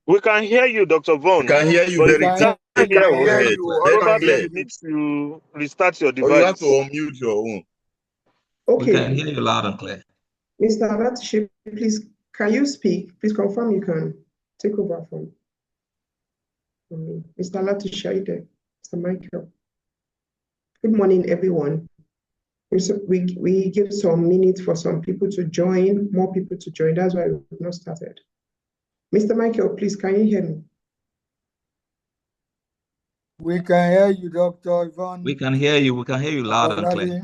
We can hear you, Dr. Vaughn. We can hear you but very if you can't clear. hear us, probably clear. you need to restart your Or device. you have to unmute your own. Okay. We can hear you loud and clear. Mr. Latishi, please, can you speak? Please confirm you can take over from me. Mr. Latishi, are you there? Mr. Michael. Good morning, everyone. We give some minutes for some people to join, more people to join. That's why we've not started. Mr. Michael, please, can you hear me? We can hear you, Dr. Yvonne. We can hear you. We can hear you loud and clear.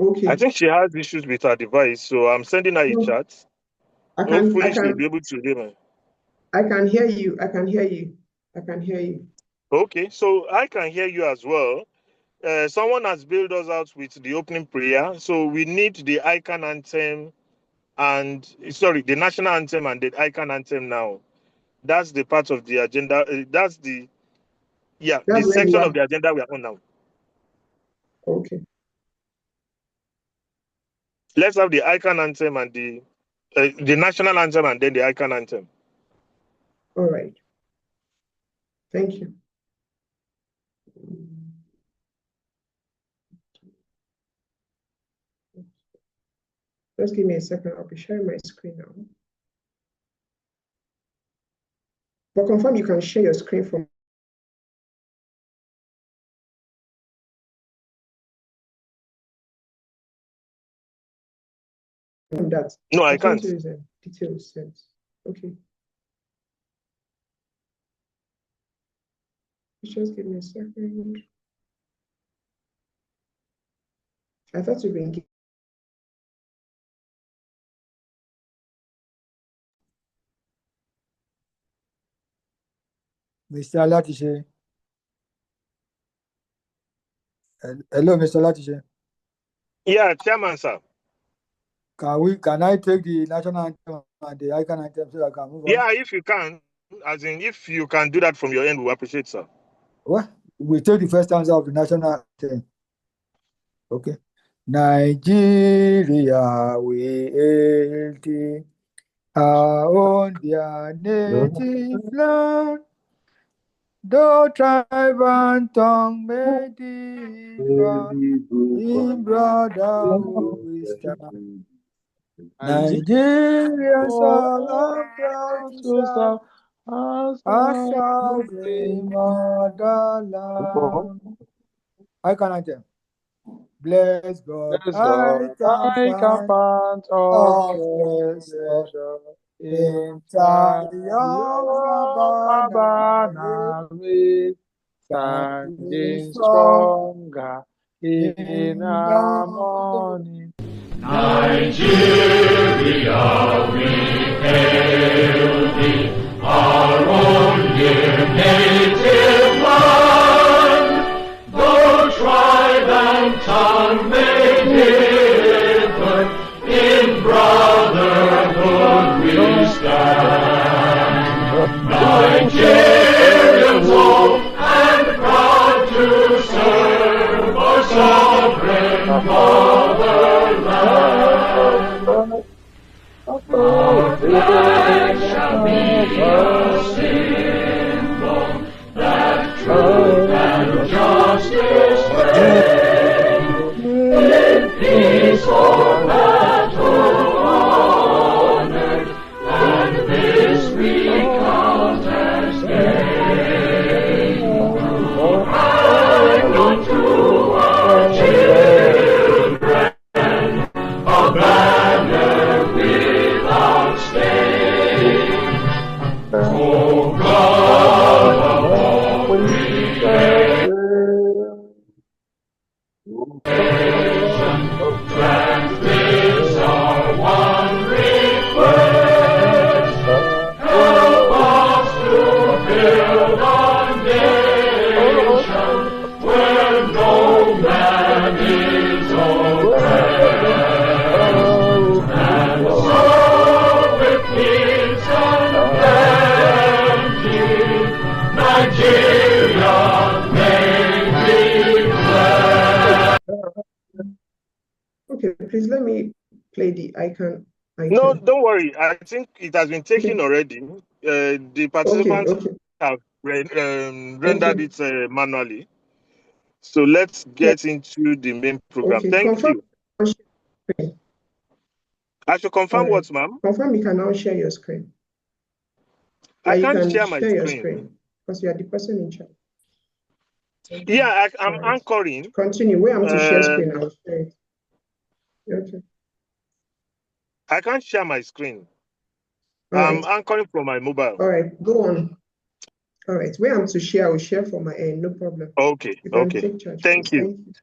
Okay. I think she has issues with her device, so I'm sending her a chat. Hopefully, she'll be able to hear me. I can hear you. I can hear you. I can hear you. Okay, so I can hear you as well. Someone has bailed us out with the opening prayer, so we need the icon anthem the national anthem and the icon anthem now. That's the part of the agenda. That's the section of the agenda we are on now. Okay. Let's have the icon anthem and the national anthem and then the icon anthem. All right. Thank you. Just give me a second. I'll be sharing my screen now. But confirm you can share your screen from. That. No, I can't. Details sense. Okay. Just give me a second. I thought you've been. Mr. Latishi. Hello, Mr. Latishi. Yeah, Chairman, sir. Can I take the national anthem and the icon anthem so I can move on? Yeah, if you can, as in if you can do that from your end, we appreciate, sir. Well, we take the first answer of the national anthem. Okay. Nigeria, we hail thee, our own dear native land. Though tribe and tongue may differ, in brotherhood we stand. Nigerians are proud to serve our sovereign motherland. I can anthem. Bless God, I can find all pleasure in Zion, with standing stronger in our morning. Nigeria, we hail thee, our own dear native land. Though tribe and tongue may differ, in brotherhood we stand. Nigerians old and proud to serve our sovereign fatherland. Our flag shall be a symbol that truth and justice reign. In peace or battle honored, and this we count as gain. Hang on to our children, a banner without stain. Oh God of all creation, grant this our one request. Help us to build our nation where no man is oppressed, and so with peace and plenty, Nigeria may be blessed. Okay, please let me play the icon. No, don't worry. I think it has been taken already. The Okay, participants okay, have rendered okay. it manually. So let's get into the main program. Okay, Thank confirm. you. I should All confirm right. what, ma'am? Confirm you can now share your screen. I You can't can share my share your screen. screen because you are the person in charge. Yeah, I'm All right. anchoring. Continue. Where I'm to share screen, I'll share it. Okay. I can't share my screen. All I'm right. anchoring from my mobile. All right. Go on. All right. Where I'm to share, I will share from my end. No problem. Okay, You can okay. take charge, Thank please. you. Thank you.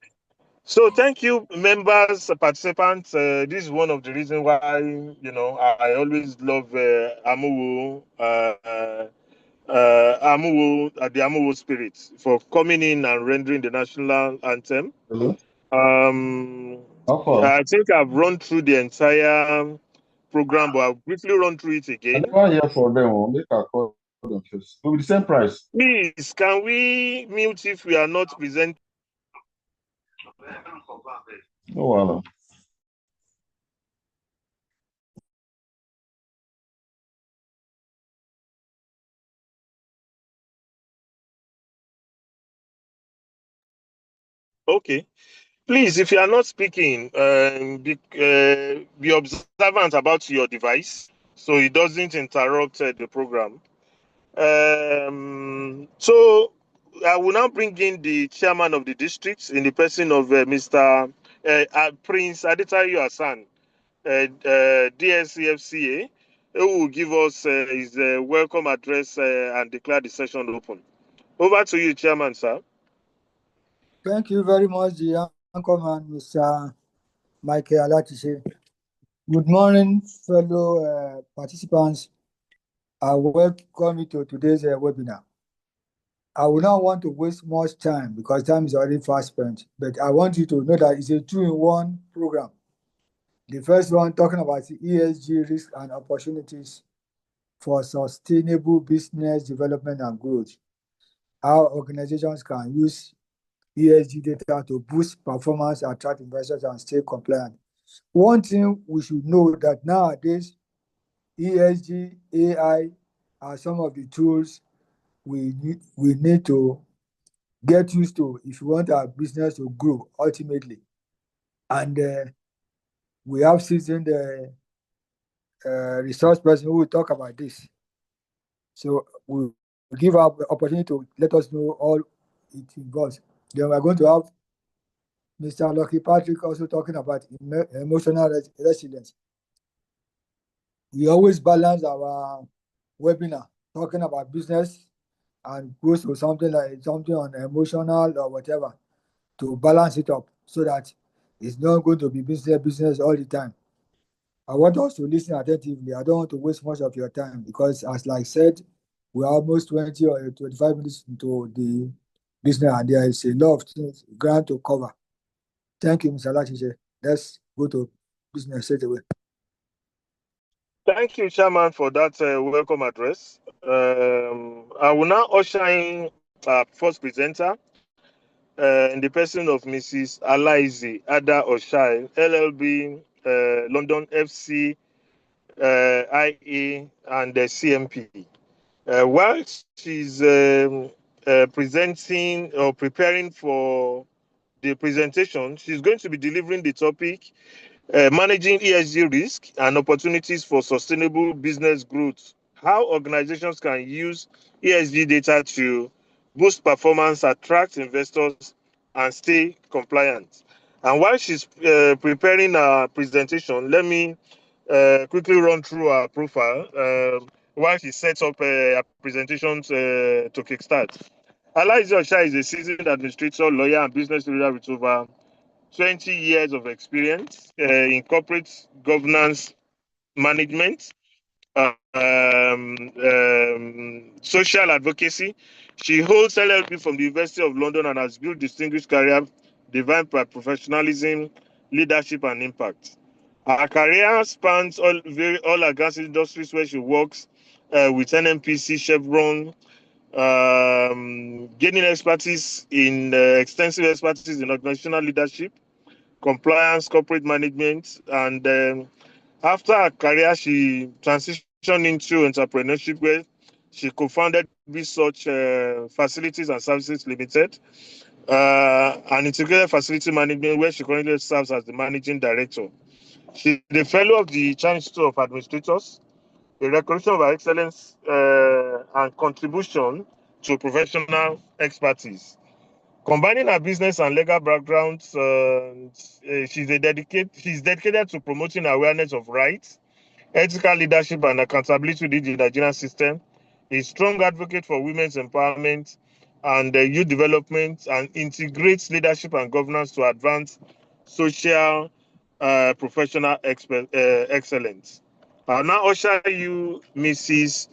So thank you, members, participants. This is one of the reasons why I always love Amuwo, the Amuwo spirit for coming in and rendering the national anthem. Hello? How far? I think I've run through the entire program, but I'll briefly run through it I again. never hear for them. Oh, make a call them first. Will be the same price. Please, can we mute if we are not presenting? No wahala. Okay. Please, if you are not speaking, be observant about your device so it doesn't interrupt the program. So I will now bring in the chairman of the district in the person of Mr. Prince Adetayo Hassan, DSCFCA, who will give us his welcome address and declare the session open. Over to you, Chairman, sir. Thank you very much, the anchorman, Mr. Michael Alatishe. Good morning, fellow participants. I welcome you to today's webinar. I will not want to waste much time because time is already fast spent, but I want you to know that it's a two-in-one program. The first one talking about the ESG risks and opportunities for sustainable business development and growth. How organizations can use ESG data to boost performance, attract investors, and stay compliant. One thing we should know that nowadays, ESG, AI are some of the tools we need to get used to if we want our business to grow ultimately. And we have seasoned resource person who will talk about this. So we give our opportunity to let us know all it involves. Then we're going to have Mr. Lucky Patrick also talking about emotional resilience. We always balance our webinar talking about business and goes to something on emotional or whatever to balance it up so that it's not going to be business all the time. I want us to listen attentively. I don't want to waste much of your time because, as like said, we're almost 20 or 25 minutes into the business and there is a lot of things ground to cover. Thank you, Mr. Lachiche. Let's go to business straight away. Thank you, Chairman, for that welcome address. I will now usher in our first presenter in the person of Mrs. Alaizi Ada Oshai, LLB, London FC, IA, and CMP. While she's presenting or preparing for the presentation, she's going to be delivering the topic managing ESG risk and opportunities for sustainable business growth. How organizations can use ESG data to boost performance, attract investors, and stay compliant. And while she's preparing her presentation, let me quickly run through her profile while she sets up her presentation to kickstart. Alaizi Osha is a seasoned administrator, lawyer, and business leader with over 20 years of experience in corporate governance management, social advocacy. She holds LLB from the University of London and has built distinguished career defined by professionalism, leadership, and impact. Her career spans all her gas industries where she works with NNPC, Chevron, gaining extensive expertise in organizational leadership, compliance, corporate management, and after her career, she transitioned into entrepreneurship, where She co-founded Research Facilities and Services Limited, an integrated facility management where she currently serves as the managing director. She's the fellow of the Chinese Institute of Administrators, a recognition of her excellence and contribution to professional expertise. Combining her business and legal backgrounds, she's dedicated to promoting awareness of rights, ethical leadership, and accountability within the Nigerian system. A strong advocate for women's empowerment and youth development, and integrates leadership and governance to advance social professional excellence. I'll now usher you Mrs.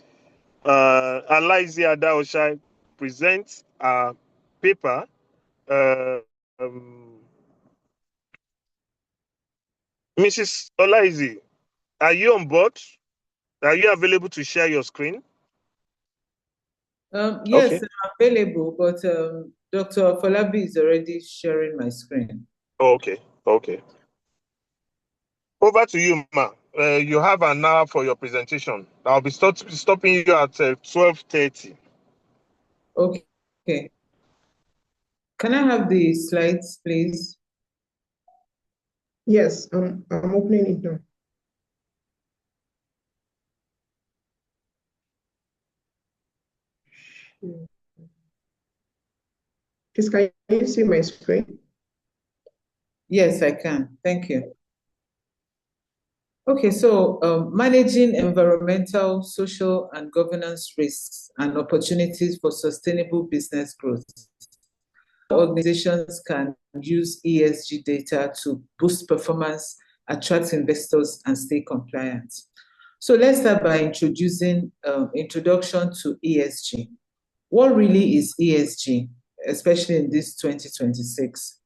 Alaizi Ada Oshai presents a paper. Mrs. Olaizi, are you on board? Are you available to share your screen? Yes, Okay. I'm available, but Dr. Falabi is already sharing my screen. Okay. Over to you, ma. You have an hour for your presentation. I'll be stopping you at 12:30. Okay. Can I have the slides, please? Yes, I'm opening it now. Please, can you see my screen? Yes, I can. Thank you. Okay, so managing environmental, social, and governance risks and opportunities for sustainable business growth. Organizations can use ESG data to boost performance, attract investors, and stay compliant. So let's start by introduction to ESG. What really is ESG, especially in this 2026?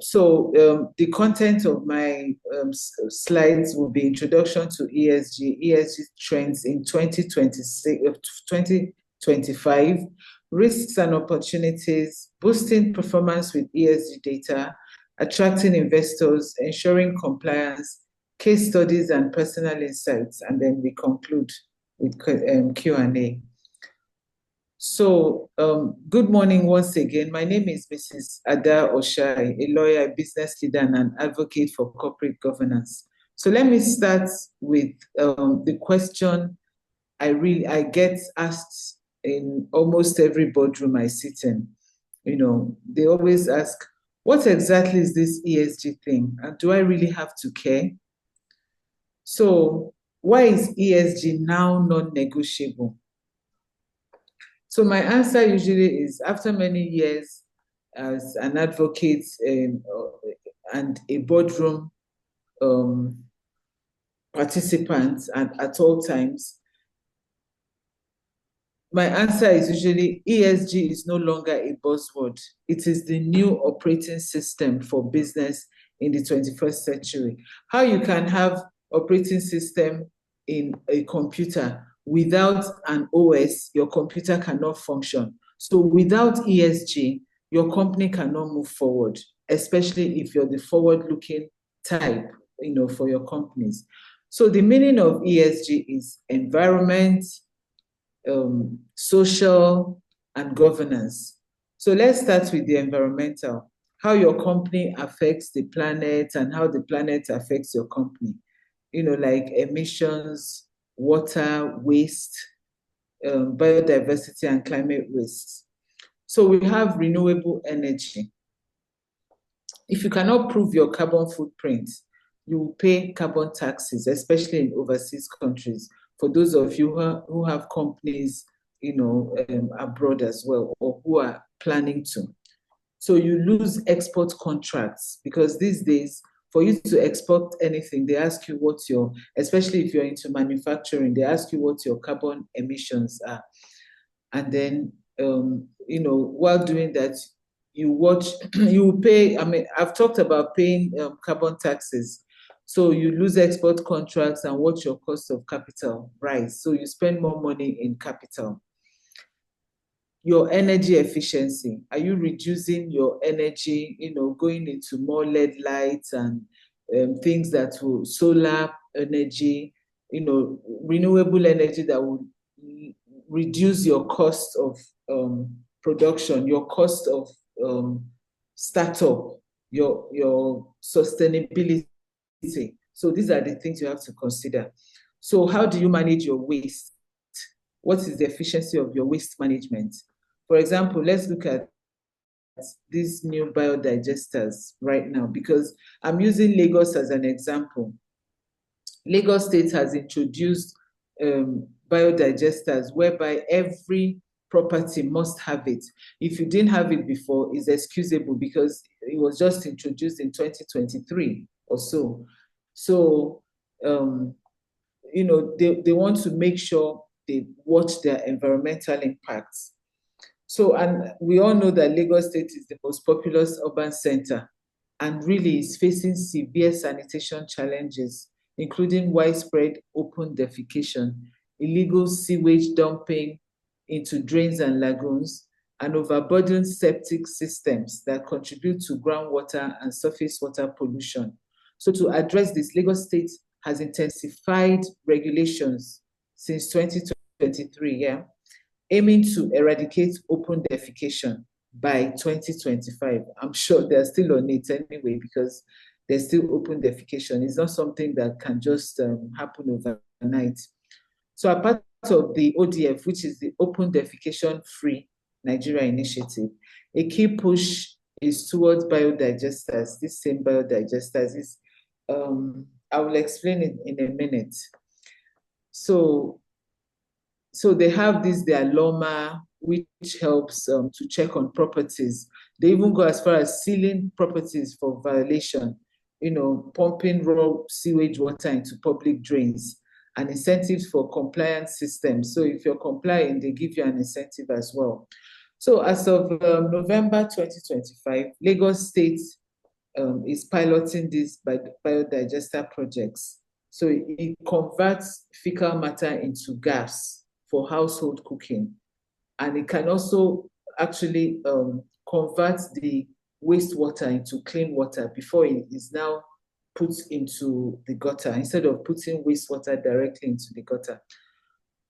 So the content of my slides will be introduction to ESG trends in 2025, risks and opportunities, boosting performance with ESG data, attracting investors, ensuring compliance, case studies and personal insights, and then we conclude with Q&A. So, good morning once again. My name is Mrs. Ada Oshai, a lawyer, a business leader, and an advocate for corporate governance. So let me start with the question I get asked in almost every boardroom I sit in. You know, they always ask, what exactly is this ESG thing? And do I really have to care? So why is ESG now non-negotiable? So my answer usually is, after many years as an advocate and a boardroom participant, and at all times, my answer is usually ESG is no longer a buzzword. It is the new operating system for business in the 21st century. How you can have operating system in a computer without an OS, your computer cannot function. So without ESG, your company cannot move forward, especially if you're the forward-looking type, you know, for your companies. So the meaning of ESG is environment, social, and governance. So let's start with the environmental, how your company affects the planet and how the planet affects your company. You know, like emissions, water, waste, biodiversity, and climate risks. So we have renewable energy. If you cannot prove your carbon footprint, you will pay carbon taxes, especially in overseas countries. For those of you who have companies, you know, abroad as well, or who are planning to. So you lose export contracts, because these days, for you to export anything, they ask you what your, especially if you're into manufacturing, they ask you what your carbon emissions are. And then, you know, while doing that, you pay, I mean, I've talked about paying carbon taxes. So you lose export contracts and watch your cost of capital rise. So you spend more money in capital. Your energy efficiency. Are you reducing your energy, you know, going into more LED lights and things that will, solar energy, you know, renewable energy that will reduce your cost of production, your cost of startup, your sustainability. So these are the things you have to consider. So how do you manage your waste? What is the efficiency of your waste management? For example, let's look at these new biodigesters right now, because I'm using Lagos as an example. Lagos State has introduced biodigesters whereby every property must have it. If you didn't have it before, it's excusable because it was just introduced in 2023 or so. So, you know, they want to make sure they watch their environmental impacts. So, and we all know that Lagos State is the most populous urban center and really is facing severe sanitation challenges, including widespread open defecation, illegal sewage dumping into drains and lagoons, and overburdened septic systems that contribute to groundwater and surface water pollution. So to address this, Lagos State has intensified regulations since 2023, aiming to eradicate open defecation by 2025. I'm sure they're still on it anyway because there's still open defecation. It's not something that can just happen overnight. So a part of the ODF, which is the Open Defecation Free Nigeria Initiative, a key push is towards biodigesters. This same biodigesters is, I will explain it in a minute. So they have their LOMA, which helps to check on properties. They even go as far as sealing properties for violation, you know, pumping raw sewage water into public drains, and incentives for compliance systems. So if you're complying, they give you an incentive as well. So as of November 2025, Lagos State is piloting these biodigester projects. So it converts fecal matter into gas for household cooking. And it can also actually convert the wastewater into clean water before it is now put into the gutter, instead of putting wastewater directly into the gutter.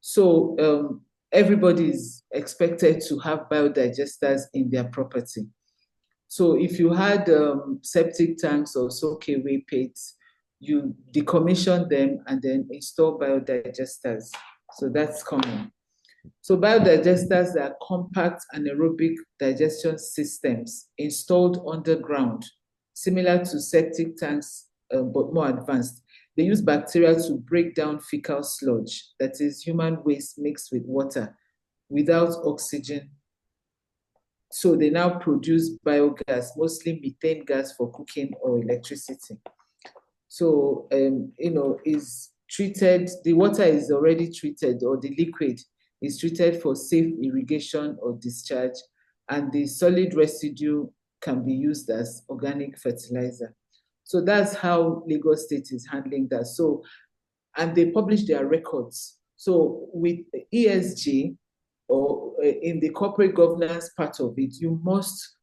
So everybody is expected to have biodigesters in their property. So if you had septic tanks or soak-away pits, you decommission them and then install biodigesters. So that's common. So biodigesters are compact anaerobic digestion systems installed underground, similar to septic tanks, but more advanced. They use bacteria to break down fecal sludge, that is human waste mixed with water, without oxygen. So they now produce biogas, mostly methane gas for cooking or electricity. So, you know, is treated, the water is already treated, or the liquid is treated for safe irrigation or discharge, and the solid residue can be used as organic fertilizer. So that's how Lagos State is handling that. So, and they publish their records. So with ESG, or in the corporate governance part of it, you must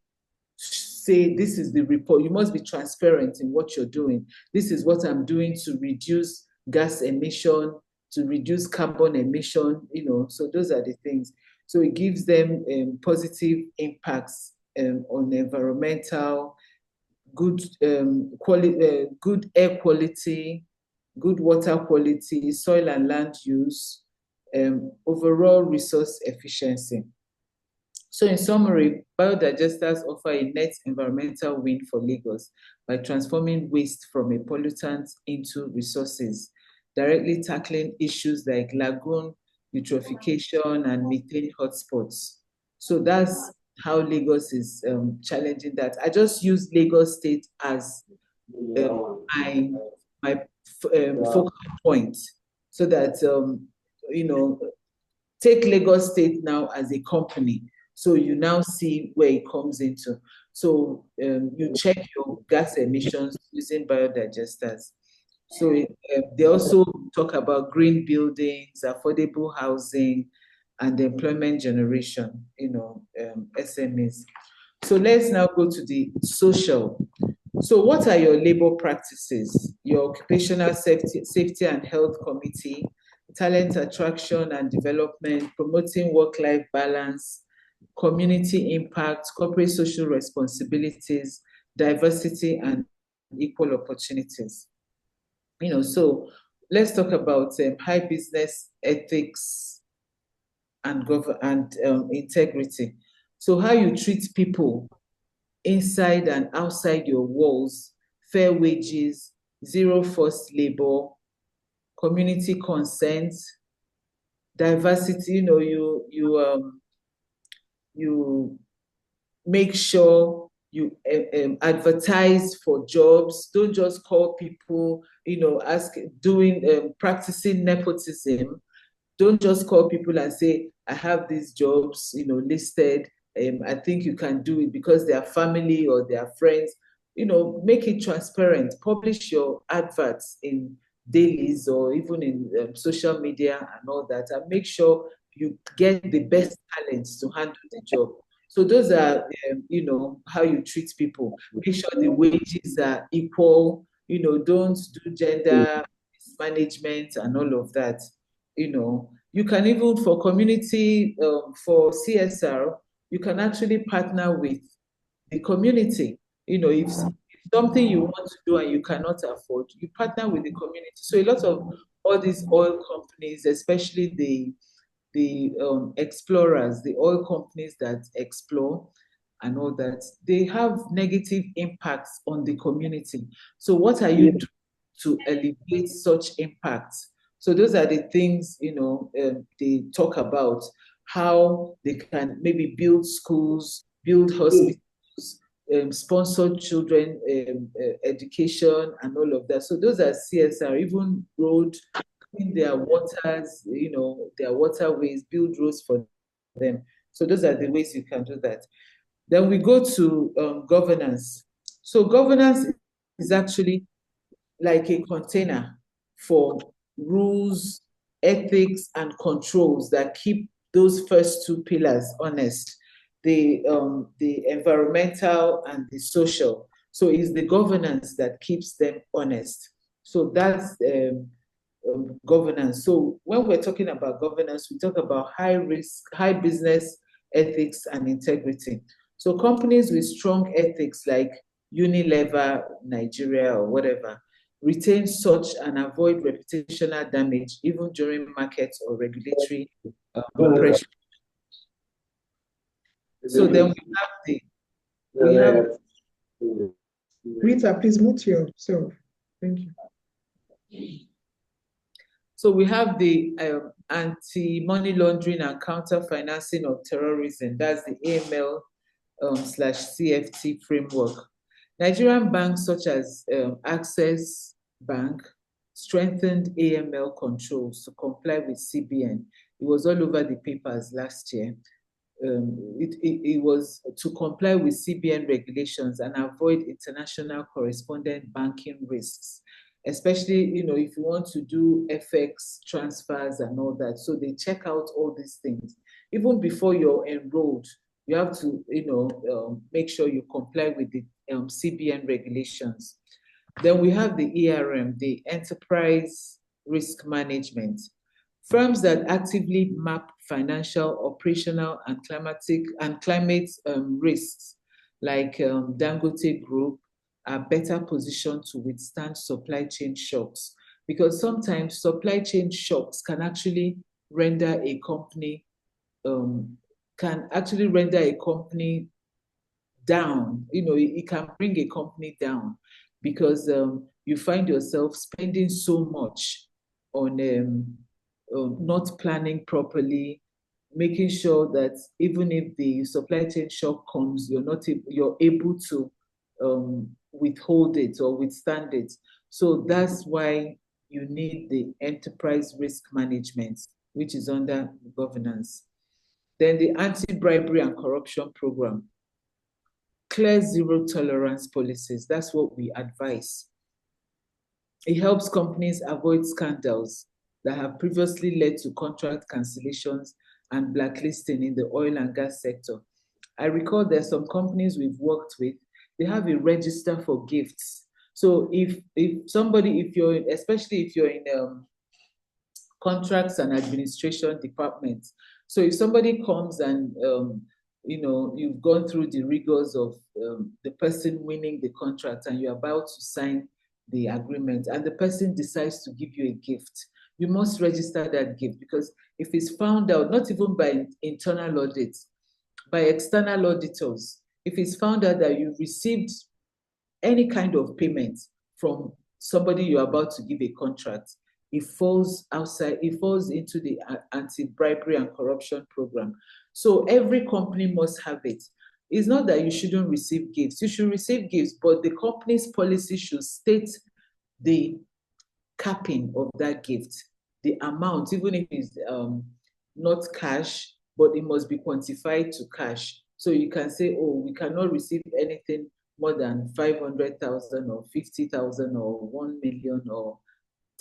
say, this is the report. You must be transparent in what you're doing. This is what I'm doing to reduce gas emission, to reduce carbon emission, you know, so those are the things. So it gives them positive impacts on environmental, good good air quality, good water quality, soil and land use, overall resource efficiency. So in summary, biodigesters offer a net environmental win for Lagos by transforming waste from a pollutant into resources, directly tackling issues like lagoon eutrophication and methane hotspots. So that's how Lagos is challenging that. I just use Lagos State as my focal point, so that, you know, take Lagos State now as a company. So you now see where it comes into. So you check your gas emissions using biodigesters. So they also talk about green buildings, affordable housing, and employment generation, you know, SMEs. So let's now go to the social. So what are your labor practices? Your occupational safety and health committee talent attraction and development, promoting work-life balance, community impact, corporate social responsibilities, diversity, and equal opportunities. So let's talk about high business ethics and integrity. So how you treat people inside and outside your walls, fair wages, zero forced labor, community consent, diversity. You make sure you advertise for jobs. Don't just call people, practicing nepotism. Don't just call people and say, I have these jobs, listed. I think you can do it because they are family or they are friends. Make it transparent. Publish your adverts in dailies or even in social media and all that, and make sure you get the best talents to handle the job. So those are, how you treat people. Make sure the wages are equal. Don't do gender management and all of that. You can even, for community, for CSR, you can actually partner with the community. If something you want to do and you cannot afford, you partner with the community. So a lot of all these oil companies, especially the explorers, the oil companies that explore and all that, they have negative impacts on the community. So what are you doing to alleviate such impacts? So those are the things, they talk about, how they can maybe build schools, build hospitals, sponsor children education and all of that. So those are CSR, even road, clean their waters, their waterways, build roads for them. So those are the ways you can do that. Then we go to governance. So governance is actually like a container for rules, ethics, and controls that keep those first two pillars honest, the environmental and the social. So it's the governance that keeps them honest. So that's governance. So when we're talking about governance, we talk about high risk, high business ethics and integrity. So companies with strong ethics like Unilever, Nigeria, or whatever, retain such and avoid reputational damage even during market or regulatory pressure. So then we have Rita, please mute yourself. Thank you. So we have the anti-money laundering and counter-financing of terrorism. That's the AML/CFT framework. Nigerian banks such as Access Bank strengthened AML controls to comply with CBN. It was all over the papers last year. It was to comply with CBN regulations and avoid international correspondent banking risks, especially, if you want to do FX transfers and all that. So they check out all these things. Even before you're enrolled, you have to, make sure you comply with the CBN regulations. Then we have the ERM, the Enterprise Risk Management. Firms that actively map financial, operational, and climate risks, like Dangote Group, are better positioned to withstand supply chain shocks, because sometimes supply chain shocks can actually render a company down. It can bring a company down because you find yourself spending so much on not planning properly, making sure that even if the supply chain shock comes, you're able to withhold it or withstand it. So that's why you need the enterprise risk management, which is under governance. Then the anti-bribery and corruption program. Clear zero tolerance policies. That's what we advise. It helps companies avoid scandals that have previously led to contract cancellations and blacklisting in the oil and gas sector. I recall there's some companies we've worked with, they have a register for gifts. So especially if you're in contracts and administration department. So if somebody comes and you've gone through the rigors of the person winning the contract and you're about to sign the agreement and the person decides to give you a gift, you must register that gift, because if it's found out, not even by internal audits, by external auditors, if it's found out that you've received any kind of payment from somebody you're about to give a contract, it falls into the anti-bribery and corruption program. So every company must have it. It's not that you shouldn't receive gifts. You should receive gifts, but the company's policy should state the capping of that gift, the amount, even if it's not cash, but it must be quantified to cash. So you can say, oh, we cannot receive anything more than 500,000 or 50,000 or 1 million or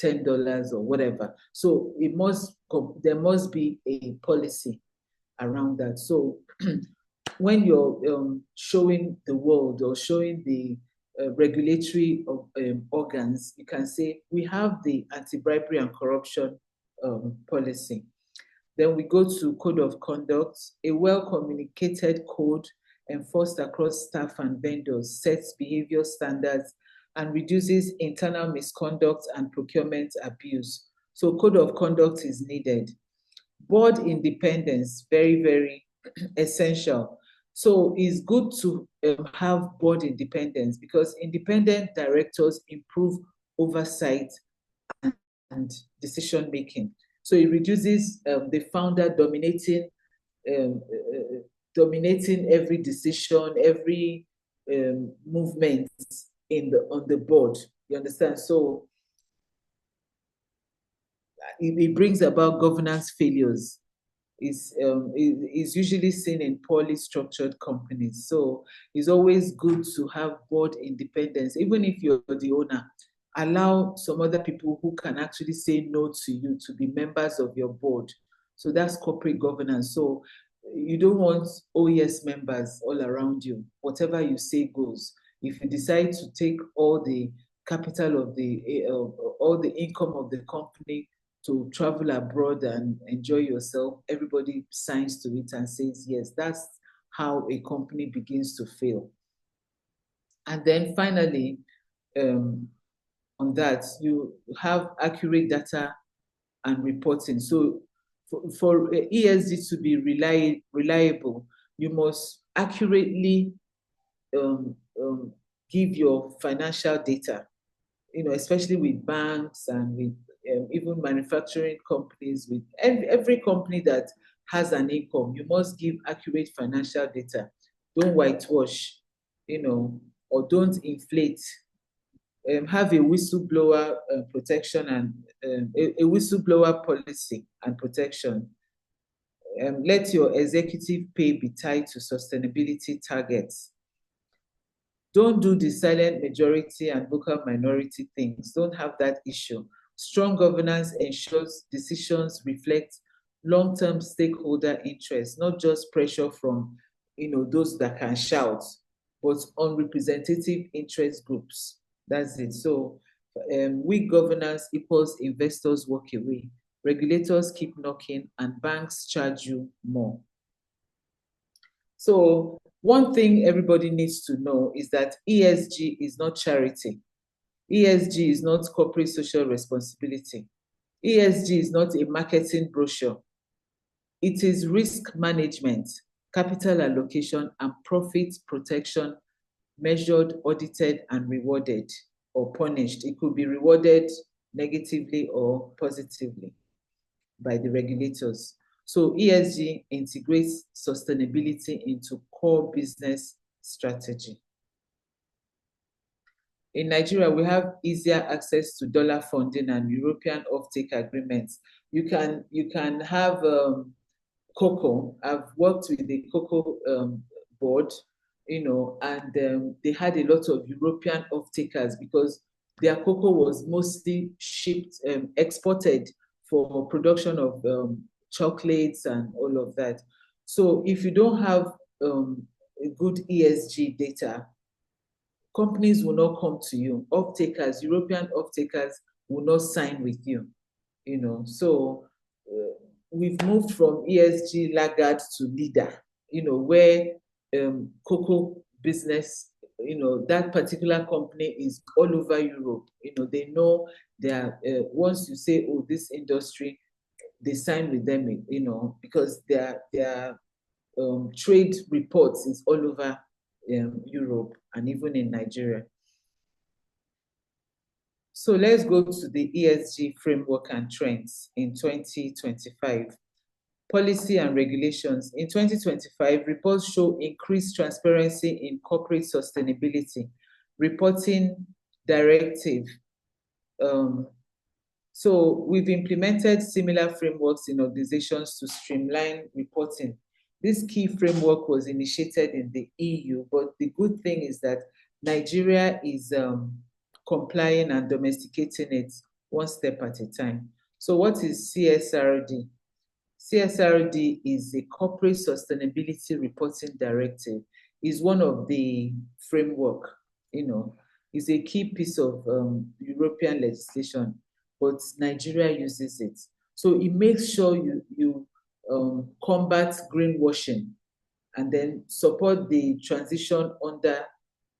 $10 or whatever. So there must be a policy around that. So when you're showing the world or showing the regulatory organs, you can say we have the anti-bribery and corruption policy. Then we go to code of conduct. A well-communicated code enforced across staff and vendors sets behavior standards and reduces internal misconduct and procurement abuse. So code of conduct is needed. Board independence, very, very essential. So it's good to have board independence, because independent directors improve oversight and decision making. So it reduces the founder dominating every decision, every movement on the board. You understand? So it brings about governance failures. Is usually seen in poorly structured companies. So it's always good to have board independence. Even if you're the owner, allow some other people who can actually say no to you to be members of your board. So that's corporate governance. So you don't want OES members all around you. Whatever you say goes. If you decide to take all the capital of all the income of the company to travel abroad and enjoy yourself, everybody signs to it and says yes. That's how a company begins to fail. And then finally, on that, you have accurate data and reporting. So for ESG to be reliable, you must accurately give your financial data, especially with banks and with even manufacturing companies, with every company that has an income, you must give accurate financial data. Don't whitewash, or don't inflate. Have a whistleblower protection and a whistleblower policy and protection. Let your executive pay be tied to sustainability targets. Don't do the silent majority and vocal minority things. Don't have that issue. Strong governance ensures decisions reflect long-term stakeholder interests, not just pressure from those that can shout, but unrepresentative interest groups. That's it. So weak governance equals investors walk away, regulators keep knocking, and banks charge you more. So one thing everybody needs to know is that ESG is not charity. ESG is not corporate social responsibility. ESG is not a marketing brochure. It is risk management, capital allocation, and profit protection, measured, audited, and rewarded or punished. It could be rewarded negatively or positively by the regulators. So ESG integrates sustainability into core business strategy. In Nigeria, we have easier access to dollar funding and European offtake agreements. You can have cocoa. I've worked with the cocoa board, and they had a lot of European off-takers because their cocoa was mostly exported for production of chocolates and all of that. So if you don't have a good ESG data, companies will not come to you. Off-takers, European off-takers will not sign with you. you know. So we've moved from ESG laggard to leader, you know, where cocoa business, you know, that particular company is all over Europe. You know, they know their, once you say, oh, this industry, they sign with them, you know, because their trade reports is all over Europe and even in Nigeria. So let's go to the ESG framework and trends in 2025. Policy and regulations. In 2025, reports show increased transparency in corporate sustainability reporting directive. So we've implemented similar frameworks in organizations to streamline reporting. This key framework was initiated in the EU, but the good thing is that Nigeria is complying and domesticating it one step at a time. So what is CSRD? CSRD is a corporate sustainability reporting directive. Is one of the framework, you know, is a key piece of European legislation, but Nigeria uses it. So it makes sure you combat greenwashing and then support the transition under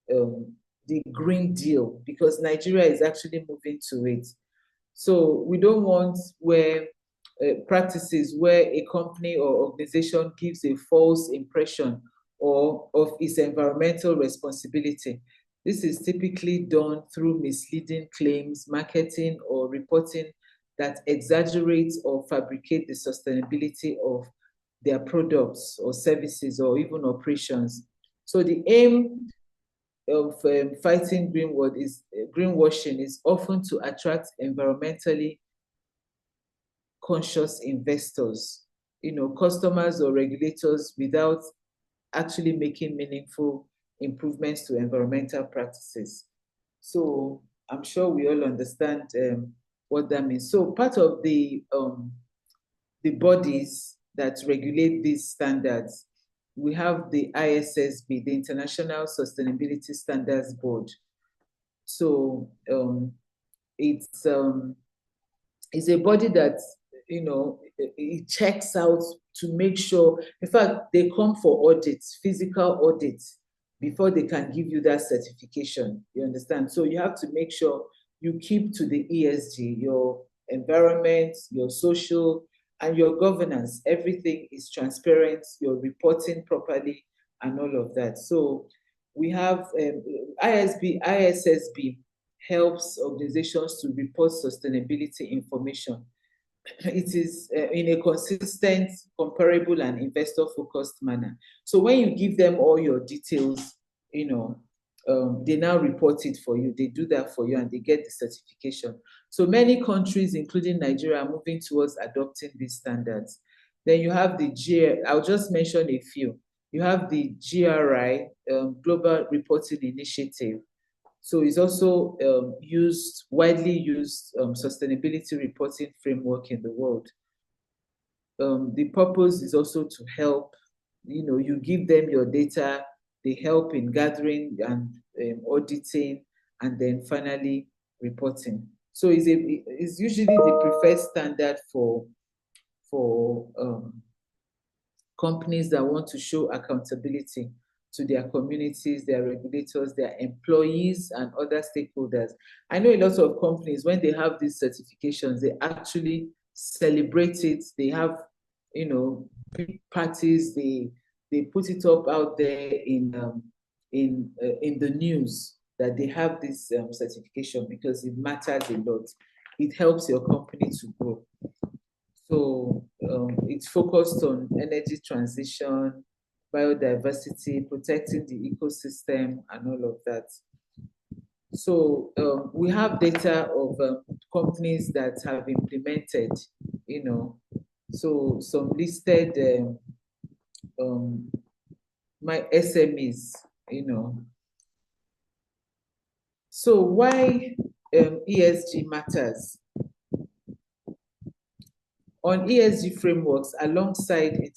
the Green Deal, because Nigeria is actually moving to it. So we don't want where practices where a company or organization gives a false impression or of its environmental responsibility. This is typically done through misleading claims, marketing, or reporting that exaggerates or fabricate the sustainability of their products or services or even operations. So the aim of fighting greenwashing is often to attract environmentally conscious investors, you know, customers or regulators, without actually making meaningful improvements to environmental practices. So I'm sure we all understand what that means. So part of the bodies that regulate these standards, we have the ISSB, the International Sustainability Standards Board. So it's a body that, you know, it checks out to make sure, in fact, they come for audits, physical audits, before they can give you that certification, you understand? So you have to make sure you keep to the ESG, your environment, your social, and your governance. Everything is transparent, you're reporting properly, and all of that. So we have ISSB helps organizations to report sustainability information. It is in a consistent, comparable, and investor-focused manner. So when you give them all your details, you know, they now report it for you. They do that for you, and they get the certification. So many countries, including Nigeria, are moving towards adopting these standards. Then you have the I'll just mention a few. You have the GRI, Global Reporting Initiative. So it's also widely used sustainability reporting framework in the world. The purpose is also to help, you know, you give them your data, they help in gathering and auditing, and then finally reporting. So it's usually the preferred standard for companies that want to show accountability to their communities, their regulators, their employees, and other stakeholders. I know a lot of companies, when they have these certifications, they actually celebrate it. They have, you know, big parties. They put it up out there in the news that they have this certification, because it matters a lot. It helps your company to grow. So it's focused on energy transition, biodiversity, protecting the ecosystem, and all of that. So we have data of companies that have implemented, you know, so some listed my SMEs, you know. So why ESG matters? On ESG frameworks, alongside the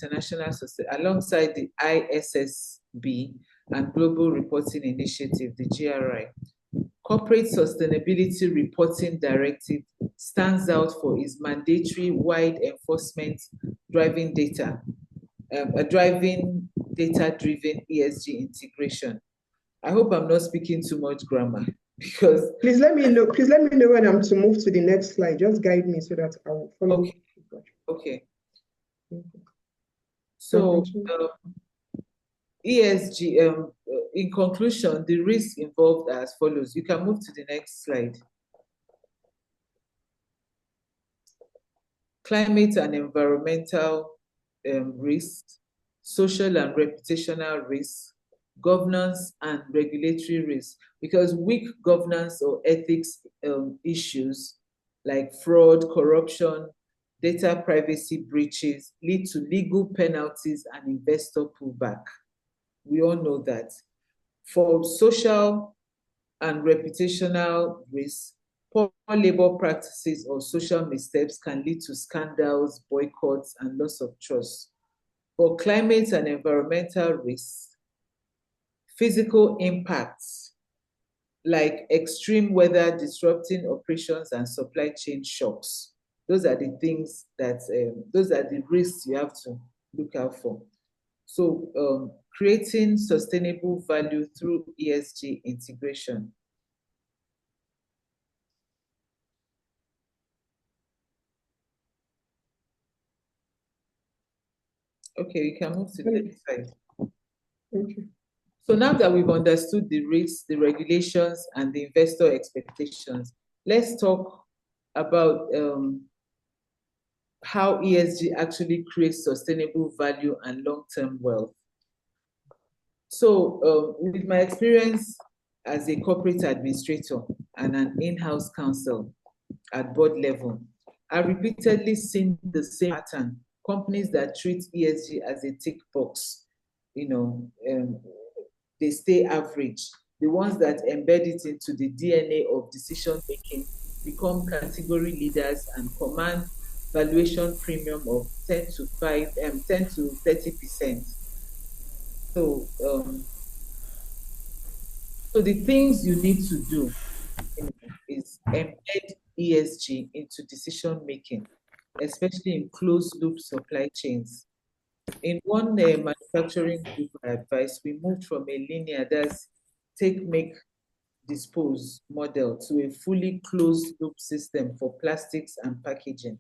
ISSB and Global Reporting Initiative, the GRI, Corporate Sustainability Reporting Directive stands out for its mandatory wide enforcement driving data-driven ESG integration. I hope I'm not speaking too much grammar because Please let me know. Please let me know when I'm to move to the next slide. Just guide me so that I'll follow. Okay. Okay. So ESG, in conclusion, the risks involved are as follows. You can move to the next slide. Climate and environmental risks, social and reputational risks, governance and regulatory risks, because weak governance or ethics issues like fraud, corruption, data privacy breaches lead to legal penalties and investor pullback. We all know that. For social and reputational risks, poor labor practices or social missteps can lead to scandals, boycotts, and loss of trust. For climate and environmental risks, physical impacts like extreme weather disrupting operations and supply chain shocks. Those are the things that, those are the risks you have to look out for. So creating sustainable value through ESG integration. Okay, you can move to the next slide. Okay. So now that we've understood the risks, the regulations, and the investor expectations, let's talk about how ESG actually creates sustainable value and long-term wealth. So with my experience as a corporate administrator and an in-house counsel at board level, I've repeatedly seen the same pattern. Companies that treat ESG as a tick box, they stay average. The ones that embed it into the DNA of decision-making become category leaders and command valuation premium of 10 to 30%. So the things you need to do is embed ESG into decision making, especially in closed loop supply chains. In one manufacturing group advice, we moved from a linear, that's take, make, dispose model to a fully closed loop system for plastics and packaging.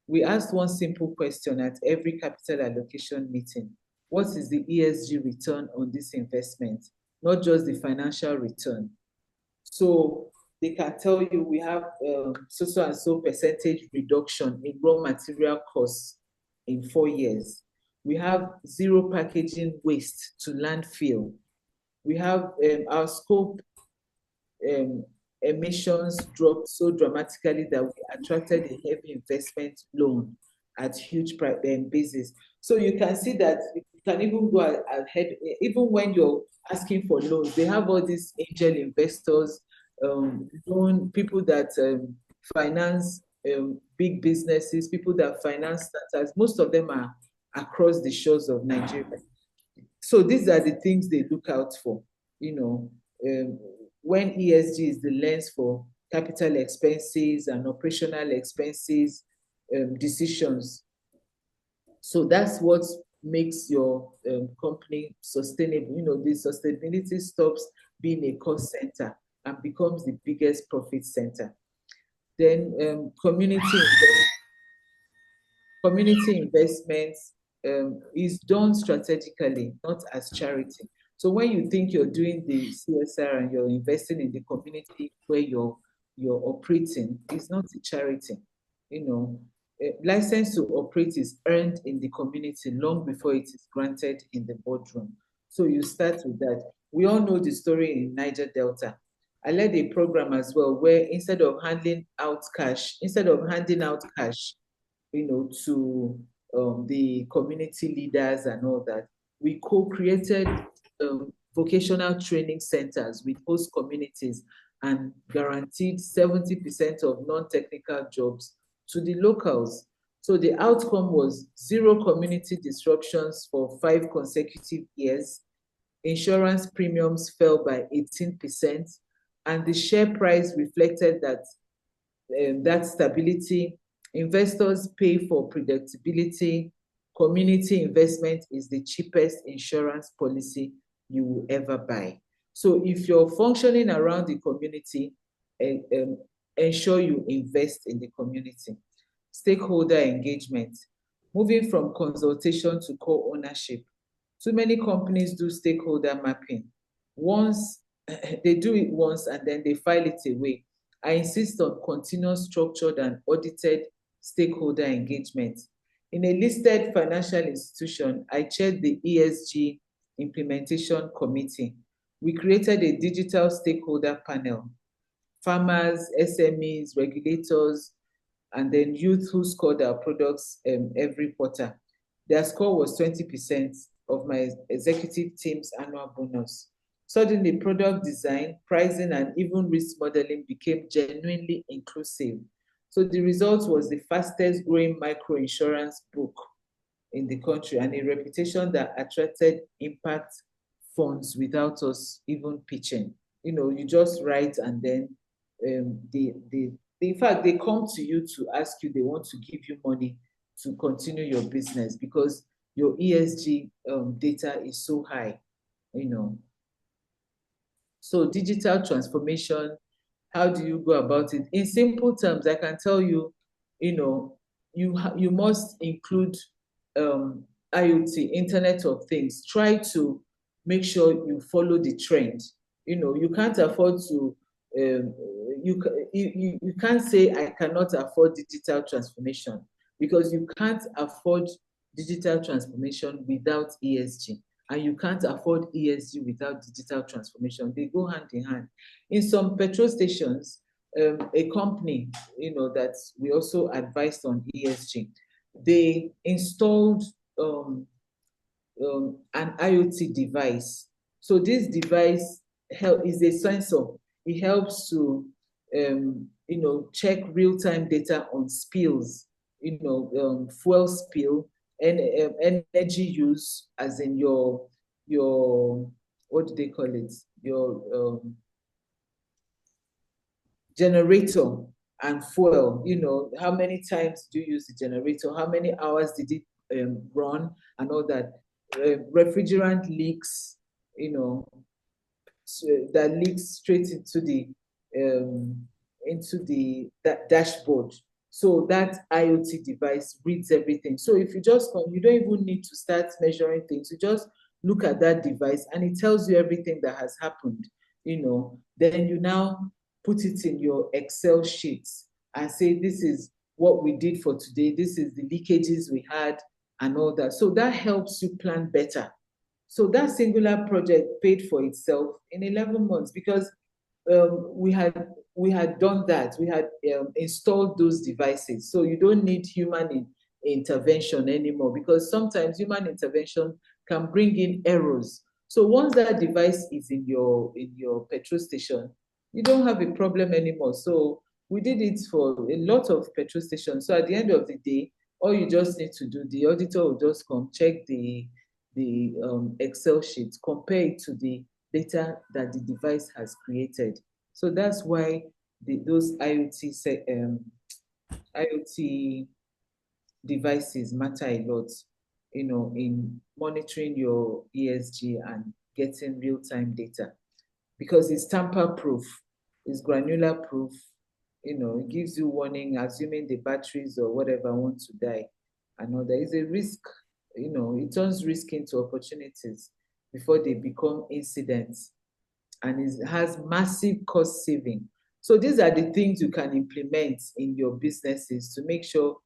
We asked one simple question at every capital allocation meeting: what is the ESG return on this investment? Not just the financial return. So they can tell you we have so and so percentage reduction in raw material costs in 4 years. We have zero packaging waste to landfill. We have our scope emissions dropped so dramatically that we attracted a heavy investment loan at huge basis. So you can see that you can even go ahead, even when you're asking for loans, they have all these angel investors, people that finance big businesses, people that finance startups. Most of them are across the shores of Nigeria. So these are the things they look out for, when ESG is the lens for capital expenses and operational expenses decisions. So that's what makes your company sustainable. The sustainability stops being a cost center and becomes the biggest profit center. Then community investments is done strategically, not as charity. So when you think you're doing the CSR and you're investing in the community where you're operating, it's not a charity. License to operate is earned in the community long before it is granted in the boardroom. So you start with that. We all know the story in Niger Delta. I led a program as well where instead of handing out cash, to the community leaders and all that, we co-created vocational training centers with host communities and guaranteed 70% of non-technical jobs to the locals. So the outcome was zero community disruptions for 5 consecutive years. Insurance premiums fell by 18%. and the share price reflected that stability. Investors pay for predictability. Community investment is the cheapest insurance policy you will ever buy. So if you're functioning around the community, ensure you invest in the community. Stakeholder engagement. Moving from consultation to co-ownership. Too many companies do stakeholder mapping. Once they do it once and then they file it away. I insist on continuous, structured, and audited stakeholder engagement. In a listed financial institution, I chaired the ESG implementation committee. We created a digital stakeholder panel. Farmers, SMEs, regulators, and then youth who scored our products every quarter. Their score was 20% of my executive team's annual bonus. Suddenly, product design, pricing, and even risk modeling became genuinely inclusive. So the result was the fastest growing microinsurance book in the country and a reputation that attracted impact funds without us even pitching. You just write and then in fact, they come to you to ask you, they want to give you money to continue your business because your ESG data is so high, So digital transformation, how do you go about it? In simple terms, I can tell you, you must include IoT, Internet of Things. Try to make sure you follow the trend. You can't afford to, you can't say I cannot afford digital transformation because you can't afford digital transformation without ESG. And you can't afford ESG without digital transformation. They go hand in hand. In some petrol stations, a company, that we also advised on ESG, they installed an IoT device. So this device is a sensor. It helps to, check real-time data on spills, fuel spill, and energy use, as in your what do they call it? Your generator and fuel. How many times do you use the generator? How many hours did it run and all that? Refrigerant leaks, that leaks straight into that dashboard. So that IoT device reads everything. So if you just come, you don't even need to start measuring things. You just look at that device and it tells you everything that has happened. Then you now put it in your Excel sheets and say, this is what we did for today. This is the leakages we had and all that. So that helps you plan better. So that singular project paid for itself in 11 months because we had done that. We had installed those devices. So you don't need human intervention anymore because sometimes human intervention can bring in errors. So once that device is in your petrol station, you don't have a problem anymore. So we did it for a lot of petrol stations. So at the end of the day, all you just need to do, the auditor will just come check the Excel sheet, compare it to the data that the device has created. So that's why those IoT devices matter a lot, in monitoring your ESG and getting real-time data, because it's tamper-proof, it's granular proof. It gives you warning, assuming the batteries or whatever want to die. And all there is a risk. It turns risk into opportunities before they become incidents, and it has massive cost saving. So these are the things you can implement in your businesses to make sure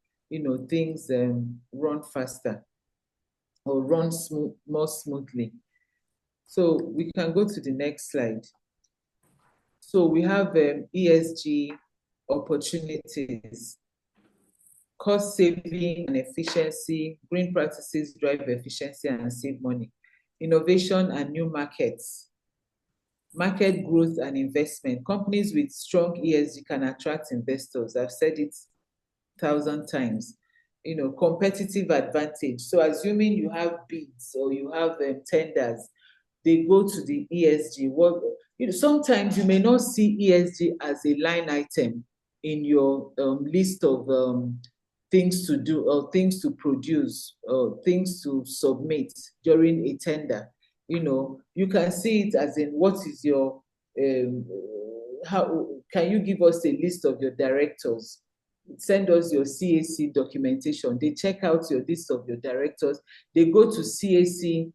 things run faster or run more smoothly. So we can go to the next slide. So we have ESG opportunities. Cost saving and efficiency. Green practices drive efficiency and save money. Innovation and new markets. Market growth and investment. Companies with strong ESG can attract investors. I've said it 1,000 times. Competitive advantage. So assuming you have bids or you have tenders, they go to the ESG. Sometimes you may not see ESG as a line item in your list of things to do or things to produce or things to submit during a tender. You can see it as in what is your how can you give us a list of your directors? Send us your CAC documentation. They check out your list of your directors. They go to CAC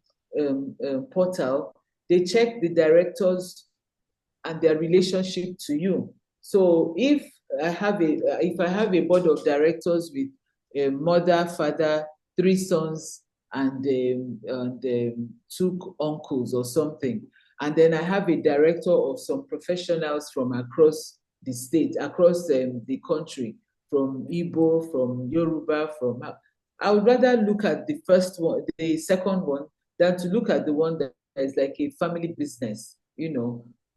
portal. They check the directors and their relationship to you. So if I have a board of directors with a mother, father, 3 sons, and 2 uncles or something, and then I have a director of some professionals from across the state, across the country, from Igbo, from Yoruba, I would rather look at the first one, the second one, than to look at the one that is like a family business,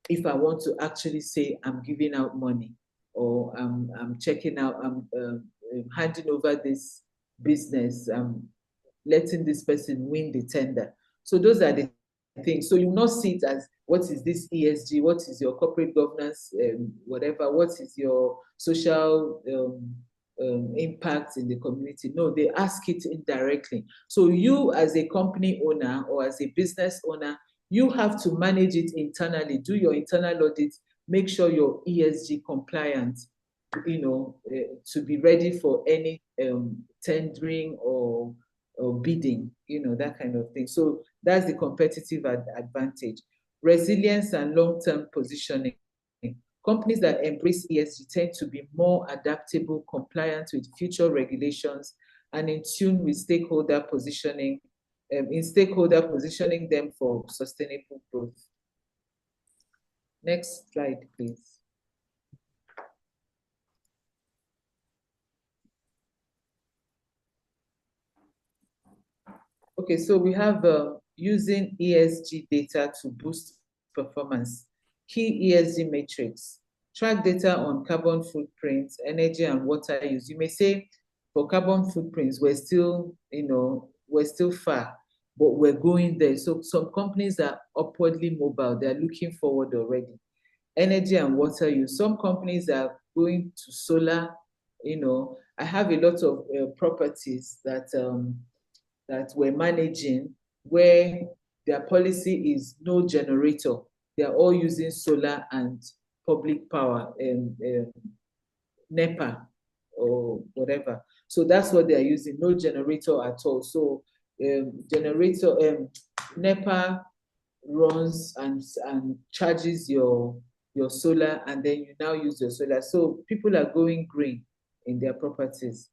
if I want to actually say I'm giving out money or I'm checking out, I'm handing over this business, I'm letting this person win the tender. So those are the things. So you will not see it as what is this ESG, what is your corporate governance, whatever, what is your social impact in the community. No, they ask it indirectly. So you as a company owner or as a business owner, you have to manage it internally, do your internal audit, make sure you're ESG compliant, to be ready for any tendering or bidding, that kind of thing. So that's the competitive advantage. Resilience and long-term positioning. Companies that embrace ESG tend to be more adaptable, compliant with future regulations, and in tune with stakeholder positioning, them for sustainable growth. Next slide, please. Okay, so we have using ESG data to boost performance. Key ESG metrics. Track data on carbon footprint, energy and water use. You may say for carbon footprints, we're still far, but we're going there. So some companies are upwardly mobile. They're looking forward already. Energy and water use. Some companies are going to solar. I have a lot of properties that we're managing where their policy is no generator. They're all using solar and public power, NEPA or whatever. So that's what they're using, no generator at all. So NEPA runs and charges your solar, and then you now use your solar. So people are going green in their properties.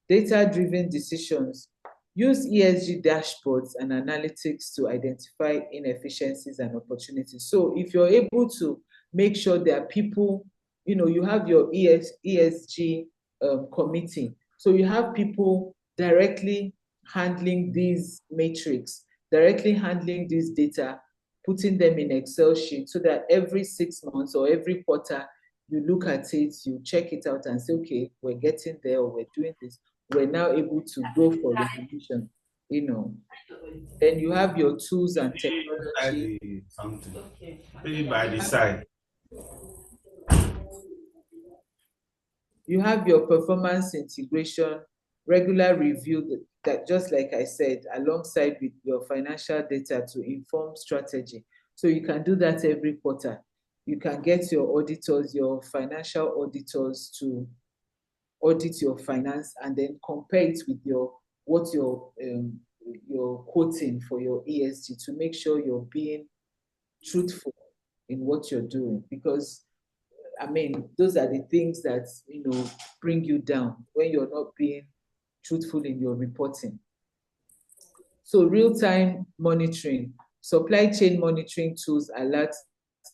Data-driven decisions. Use ESG dashboards and analytics to identify inefficiencies and opportunities. So if you're able to make sure there are people, you have your ESG committee. So you have people directly handling these metrics, directly handling this data, putting them in Excel sheets so that every 6 months or every quarter, you look at it, you check it out and say, okay, we're getting there or we're doing this. We're now able to go for resolution, Then you have your tools and technology. Something. Put it by the side. You have your performance integration, regular review that just like I said, alongside with your financial data to inform strategy. So you can do that every quarter. You can get your auditors, your financial auditors to audit your finance and then compare it with what you're quoting for your ESG to make sure you're being truthful in what you're doing. Because those are the things that bring you down when you're not being truthful in your reporting. So real-time monitoring, supply chain monitoring tools alert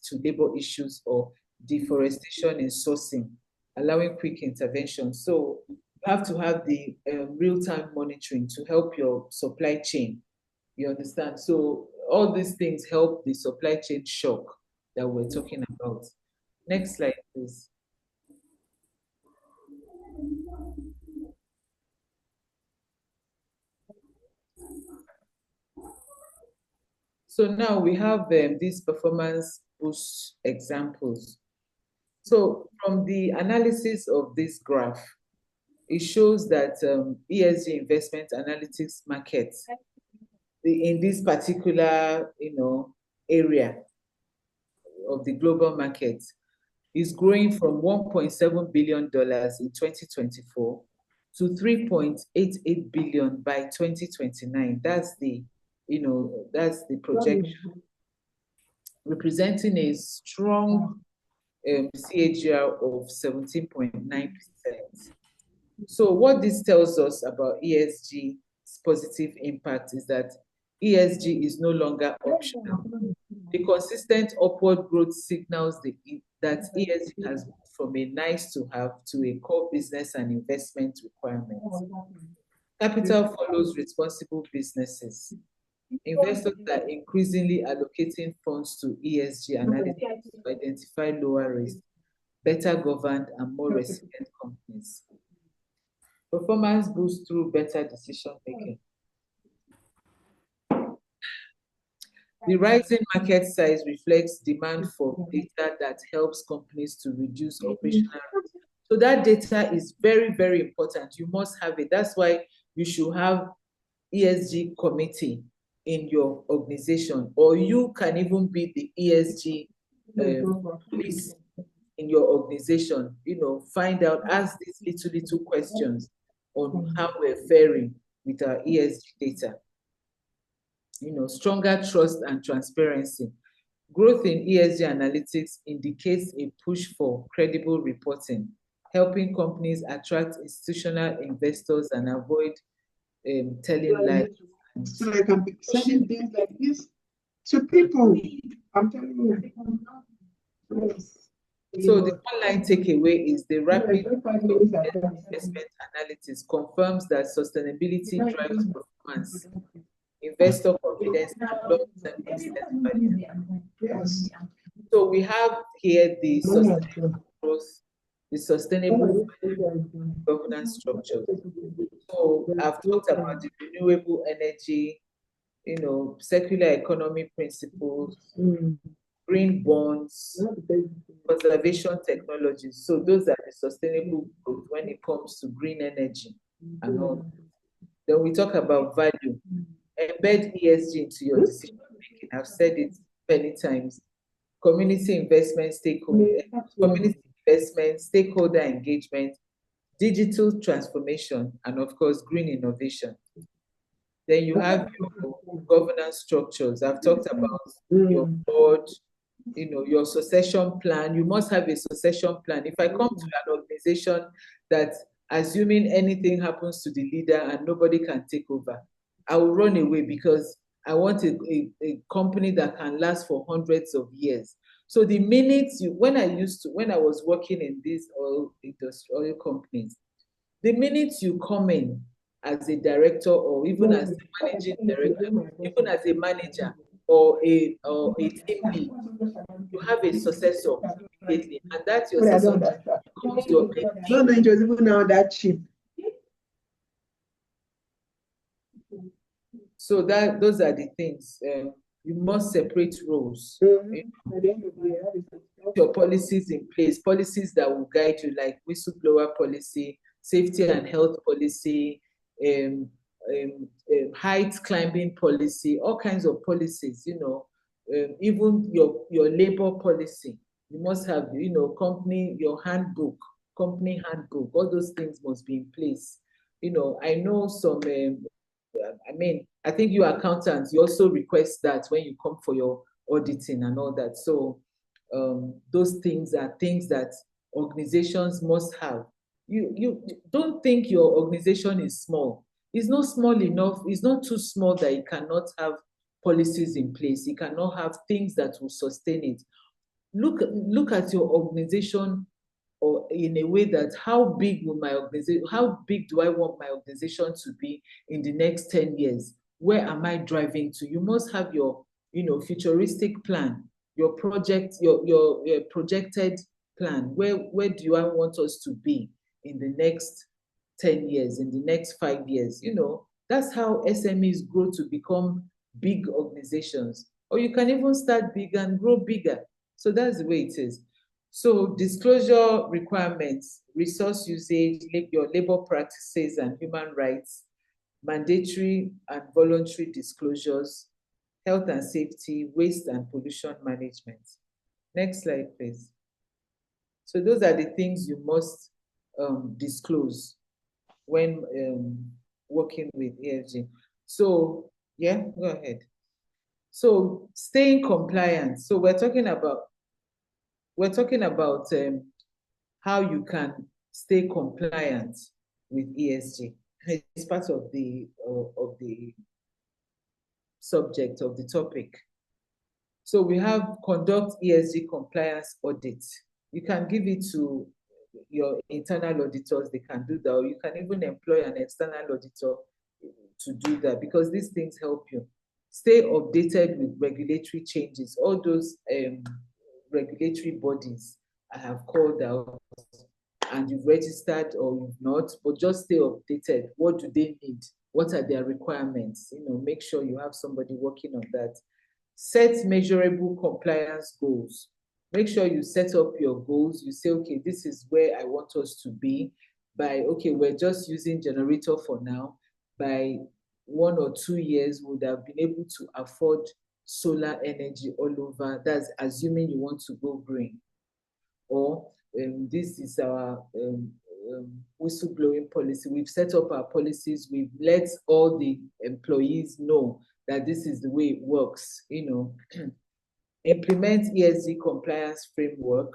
to labor issues or deforestation in sourcing, allowing quick intervention. So you have to have the real-time monitoring to help your supply chain. You understand? So all these things help the supply chain shock that we're talking about. Next slide, please. So now we have these performance boost examples. So from the analysis of this graph, it shows that ESG investment analytics markets in this particular, area of the global market is growing from $1.7 billion in 2024 to $3.88 billion by 2029. That's the projection, representing a strong CAGR of 17.9%. So what this tells us about ESG's positive impact is that ESG is no longer optional. The consistent upward growth signals that ESG has moved from a nice to have to a core business and investment requirement. Capital follows responsible businesses. Investors are increasingly allocating funds to ESG analytics to identify lower risk, better governed, and more resilient companies. Performance boosts through better decision making. The rising market size reflects demand for data that helps companies to reduce operational risk. So that data is very, very important. You must have it. That's why you should have ESG committee in your organization, or you can even be the ESG police in your organization. Find out, ask these little questions on how we're faring with our ESG data. Stronger trust and transparency. Growth in ESG analytics indicates a push for credible reporting, helping companies attract institutional investors and avoid telling lies. So I can be sending things like this to people. I'm telling you. Yes. So the online takeaway is the rapid investment analysis confirms that sustainability drives performance, investor confidence, and long-term business value. Yes. So we have here the sustainable growth, the sustainable governance structure. So I've talked about the renewable energy, circular economy principles, green bonds, conservation technologies. So those are the sustainable growth when it comes to green energy and all. Then we talk about value. Embed ESG into your decision making. I've said it many times. Community investment, stakeholder engagement, digital transformation, and of course, green innovation. Then you have your governance structures. I've talked about your board, your succession plan. You must have a succession plan. If I come to an organization that, assuming anything happens to the leader and nobody can take over, I will run away, because I want a company that can last for hundreds of years. So the minute when I was working in these oil companies, the minute you come in as a director, or even as a managing director, even as a manager or a team lead, you have a successor immediately, and that's your successor becomes your MD. No, it was even now that cheap. So those are the things. You must separate roles. Your policies in place, policies that will guide you, like whistleblower policy, safety and health policy, height climbing policy, all kinds of policies. Even your labor policy. You must have, company handbook, all those things must be in place. I know some. I think you accountants, you also request that when you come for your auditing and all that. So those things are things that organizations must have. You don't think your organization is small. It's not small enough. It's not too small that it cannot have policies in place. It cannot have things that will sustain it. Look at your organization, or in a way that how big do I want my organization to be in the next 10 years? Where am I driving to? You must have your, futuristic plan, your project, your projected plan. Where do I want us to be in the next 10 years, in the next 5 years? That's how SMEs grow to become big organizations. or you can even start big and grow bigger. So that's the way it is. So disclosure requirements, resource usage, your labor practices and human rights, mandatory and voluntary disclosures, health and safety, waste and pollution management. Next slide, please. So those are the things you must disclose when working with ESG. So yeah, go ahead. So staying compliant. So we're talking about how you can stay compliant with ESG. It's part of the subject of the topic. So we have conduct ESG compliance audits. You can give it to your internal auditors, they can do that, or you can even employ an external auditor to do that, because these things help you stay updated with regulatory changes. All those regulatory bodies I have called out, and you've registered or you've not, but just stay updated. What do they need? What are their requirements? Make sure you have somebody working on that. Set measurable compliance goals. Make sure you set up your goals. You say, okay, this is where I want us to be by, okay, we're just using generator for now. By 1 or 2 years, we would have been able to afford solar energy all over. That's assuming you want to go green. Or this is our whistleblowing policy. We've set up our policies. We've let all the employees know that this is the way it works. Implement ESG compliance framework.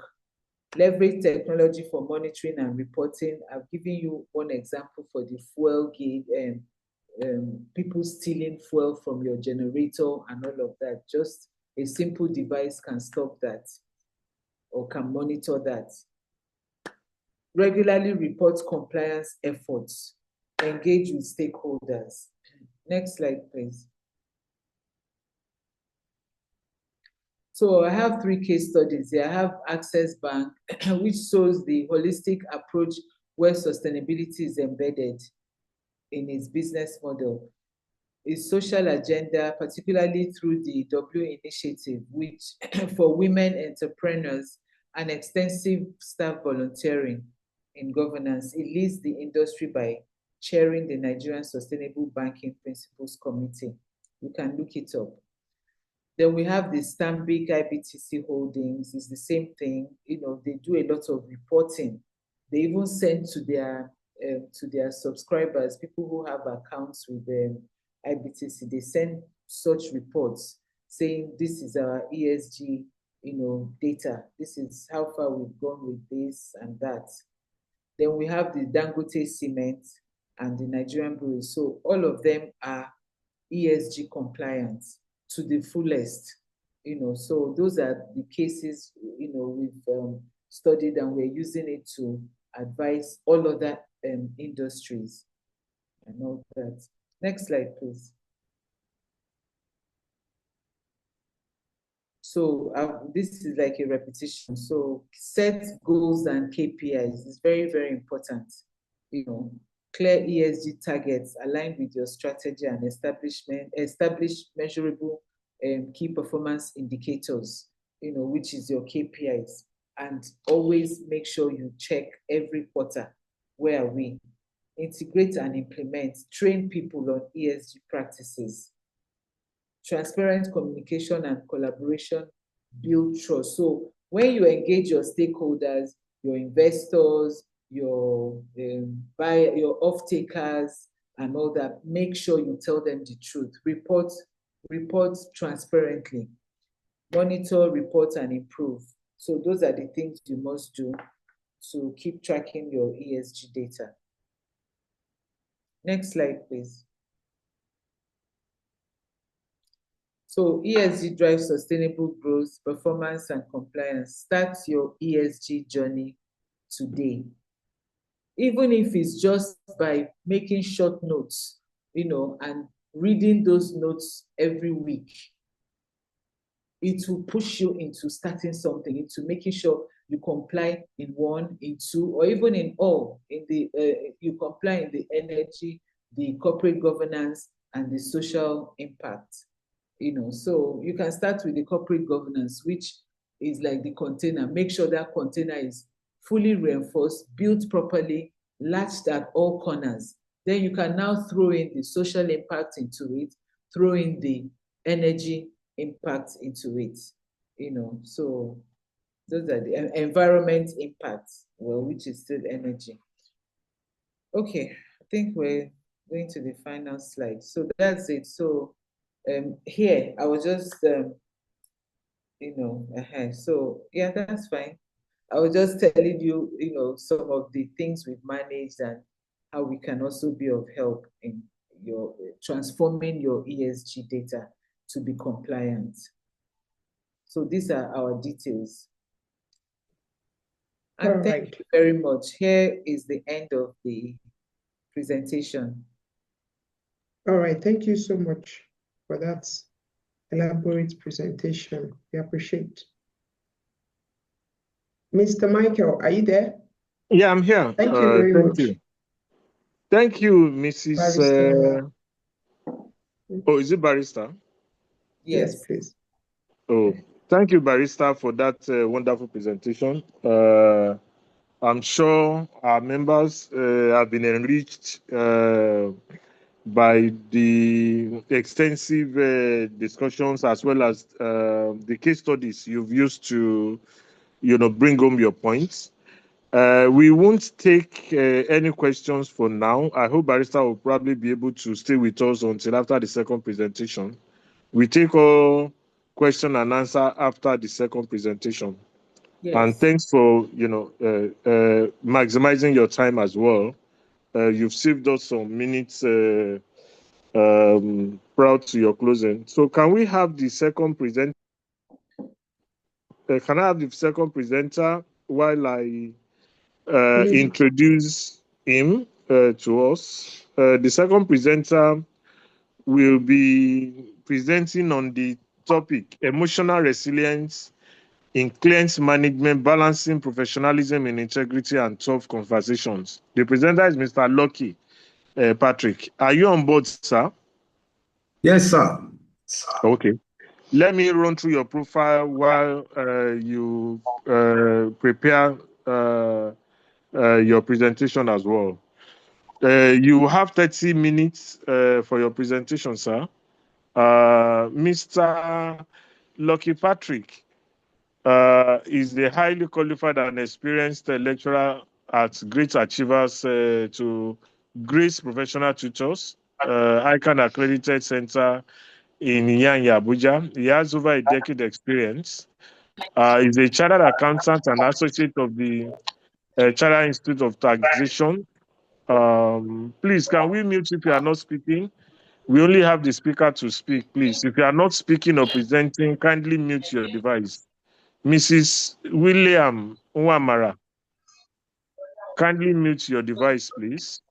Leverage technology for monitoring and reporting. I've given you one example for the fuel gauge, people stealing fuel from your generator and all of that. Just a simple device can stop that or can monitor that. Regularly report compliance efforts. Engage with stakeholders. Next slide, please. So I have 3 case studies here. I have Access Bank, which shows the holistic approach where sustainability is embedded in its business model. Its social agenda, particularly through the W initiative, which for women entrepreneurs and extensive staff volunteering in governance. It leads the industry by chairing the Nigerian Sustainable Banking Principles Committee. You can look it up. Then we have the Stanbic IBTC Holdings. It's the same thing. They do a lot of reporting. They even send to their subscribers, people who have accounts with IBTC, they send such reports saying this is our ESG, data. This is how far we've gone with this and that. Then we have the Dangote Cement and the Nigerian Brewery. So all of them are ESG compliant to the fullest. So those are the cases, we've studied, and we're using it to advise all other industries and all that. Next slide, please. So this is like a repetition. So set goals and KPIs is very, very important. Clear ESG targets aligned with your strategy and establish measurable key performance indicators, which is your KPIs. And always make sure you check every quarter, where are we? Integrate and implement, train people on ESG practices. Transparent communication and collaboration build trust. So when you engage your stakeholders, your investors, your buyer, your off-takers, and all that, make sure you tell them the truth. Report transparently. Monitor, report, and improve. So those are the things you must do to keep tracking your ESG data. Next slide, please. So ESG drives sustainable growth, performance, and compliance. Start your ESG journey today. Even if it's just by making short notes, and reading those notes every week, it will push you into starting something, into making sure you comply in 1, in 2, or even in all. You comply in the energy, the corporate governance, and the social impact. So you can start with the corporate governance, which is like the container. Make sure that container is fully reinforced, built properly, latched at all corners. Then you can now throw in the social impact into it, throw in the energy impact into it. So those are the environment impacts, which is still energy. Okay, I think we're going to the final slide. So that's it. So here I was just so yeah, that's fine. I was just telling you, some of the things we've managed and how we can also be of help in your transforming your ESG data to be compliant. So these are our details. And thank you very much. Here is the end of the presentation. All right, thank you so much for that elaborate presentation. We appreciate. Mr. Michael, are you there? Yeah, I'm here. Thank you very much. Thank you, Mrs. Oh, is it Barrister? Yes, please. Oh, thank you, Barrister, for that wonderful presentation. I'm sure our members have been enriched by the extensive discussions as well as the case studies you've used to, bring home your points. We won't take any questions for now. I hope Barrister will probably be able to stay with us until after the second presentation. We take all question and answer after the second presentation. Yes. And thanks for, maximizing your time as well. You've saved us some minutes prior to your closing. So can we have the second presenter? Can I have the second presenter while I introduce him to us? The second presenter will be presenting on the topic, emotional resilience in client management, balancing professionalism and integrity and tough conversations. The presenter is Mr. Lucky Patrick. Are you on board, sir? Yes, sir. Okay. Let me run through your profile while you prepare your presentation as well. You have 30 minutes for your presentation, sir. Mr. Lucky Patrick is a highly qualified and experienced lecturer at Great Achievers to Grace Professional Tutors, ICANN Accredited Center in Yanya, Abuja. He has over a decade experience. He's a chartered accountant and associate of the Chartered Institute of Taxation. Please, can we mute if you are not speaking? We only have the speaker to speak, please. If you are not speaking or presenting, kindly mute your device. Mrs. William Nwamara, kindly mute your device, please.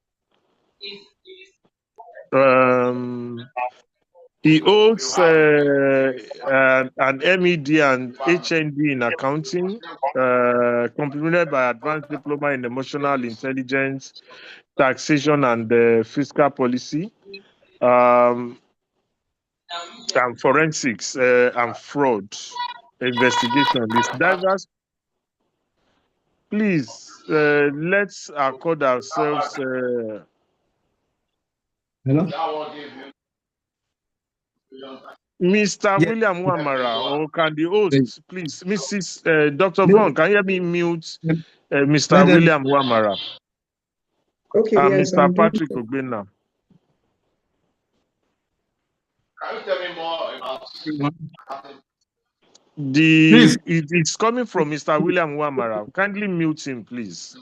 He holds an MED and HND in accounting, complemented by advanced diploma in emotional intelligence, taxation, and fiscal policy, and forensics and fraud investigation. This diverse. Please, let's accord ourselves. Hello? Mr. William Nwamara, or can the host, please, Mrs. Dr. Vaughn, can you help me mute Mr. William Nwamara? Okay, and yes, Mr. Patrick Ogbena. Can you tell me more about It's coming from Mr. William Nwamara. Kindly mute him, please.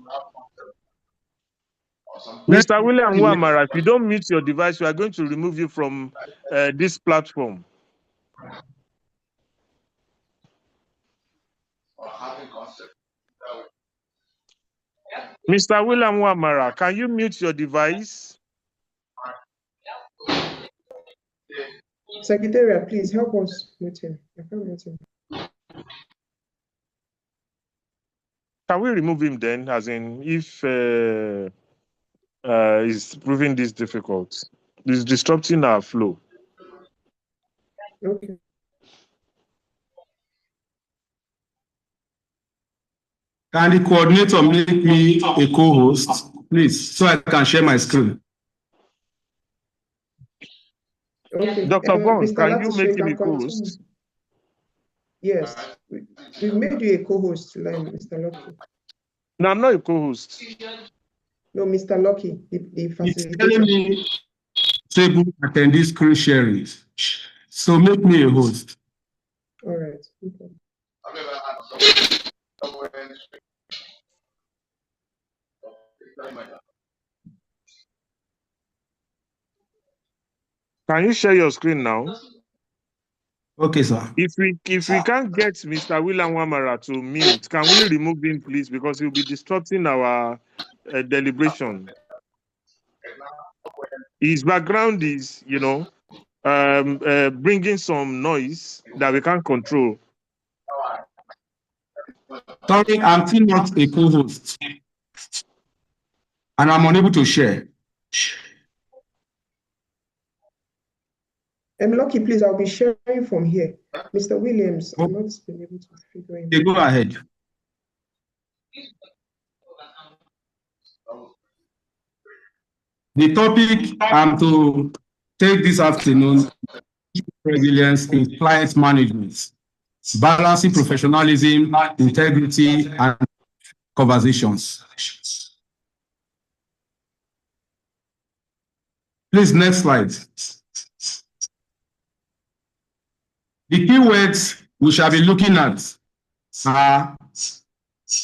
Mr. William Nwamara, if you don't mute your device, we are going to remove you from this platform. Mr. William Nwamara, can you mute your device? Secretariat, please help us mute him. I can't mute him. Can we remove him then, as in if it's proving this difficult? It's disrupting our flow. Okay. Can the coordinator make me a co-host, please, so I can share my screen? Okay. Dr. Bond, Mr. can you Latishe, make you him a can continue. co-host? Yes, we've made you a co-host, Mr. Lucky. No, I'm not a co-host. No, Mr. Lucky, the It's telling facilitator. me table attendee screen sharing. So make me a host. All right. Okay. Can you share your screen now? Okay, sir. If we can't get Mr. William Wamara to mute, can we remove him, please? Because he'll be disrupting our deliberation. His background is, bringing some noise that we can't control. Sorry, I'm still not a co-host. And I'm unable to share. Lucky, please, I'll be sharing from here. Mr. Williams, I'm not been able to figure it out. Okay, go ahead. The topic I'm to take this afternoon, resilience in client management, balancing professionalism, integrity, and conversations. Please, next slide. The keywords we shall be looking at are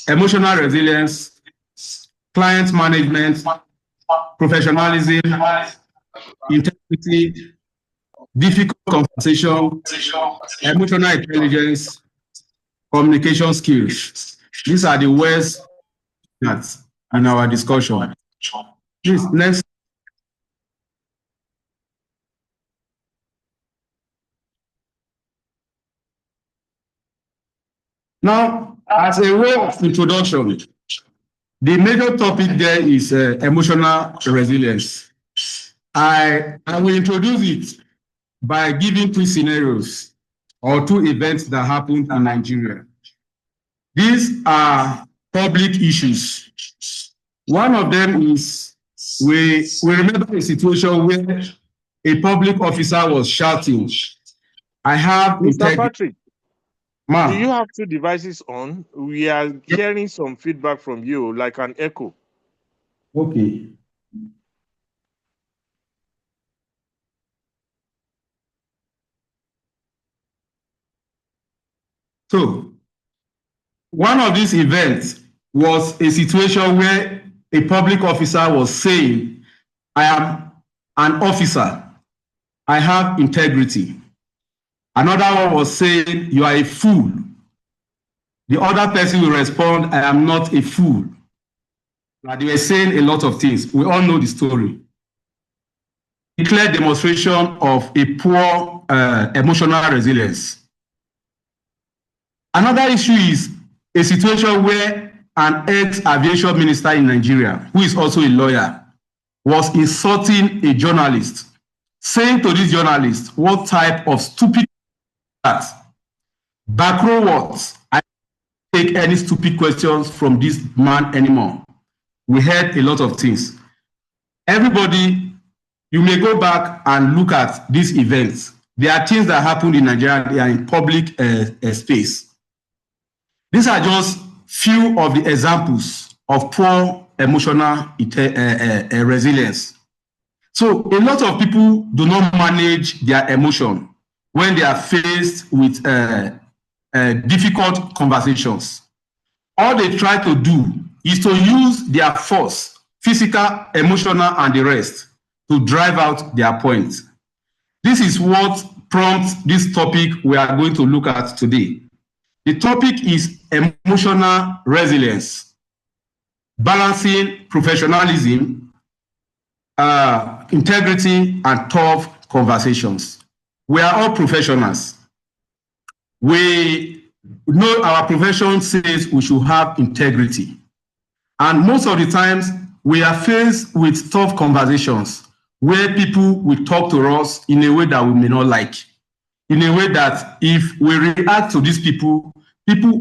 emotional resilience, client management, professionalism, integrity, difficult conversation, emotional intelligence, communication skills. These are the words that in our discussion. Please, next. Now, as a way of introduction, the major topic there is emotional resilience. I will introduce it by giving two scenarios or two events that happened in Nigeria. These are public issues. One of them is we remember a situation where a public officer was shouting, "I have Mr. Patrick, do you Ma, have two devices on? We are hearing some feedback from you, like an echo. okay. So, one of these events was a situation where a public officer was saying, "I am an officer. I have integrity." Another one was saying, "You are a fool." The other person will respond, "I am not a fool." Now, they were saying a lot of things. We all know the story. A clear demonstration of a poor emotional resilience. Another issue is a situation where an ex-aviation minister in Nigeria, who is also a lawyer, was insulting a journalist, saying to this journalist, "What type of stupid that? Backrow words. I don't take any stupid questions from this man anymore." We heard a lot of things. Everybody, you may go back and look at these events. There are things that happened in Nigeria, they are in public space. These are just few of the examples of poor emotional resilience. So a lot of people do not manage their emotion when they are faced with difficult conversations. All they try to do is to use their force, physical, emotional, and the rest, to drive out their point. This is what prompts this topic we are going to look at today. The topic is emotional resilience, balancing professionalism, integrity, and tough conversations. We are all professionals. We know our profession says we should have integrity. And most of the times, we are faced with tough conversations where people will talk to us in a way that we may not like. in a way that if we react to these people,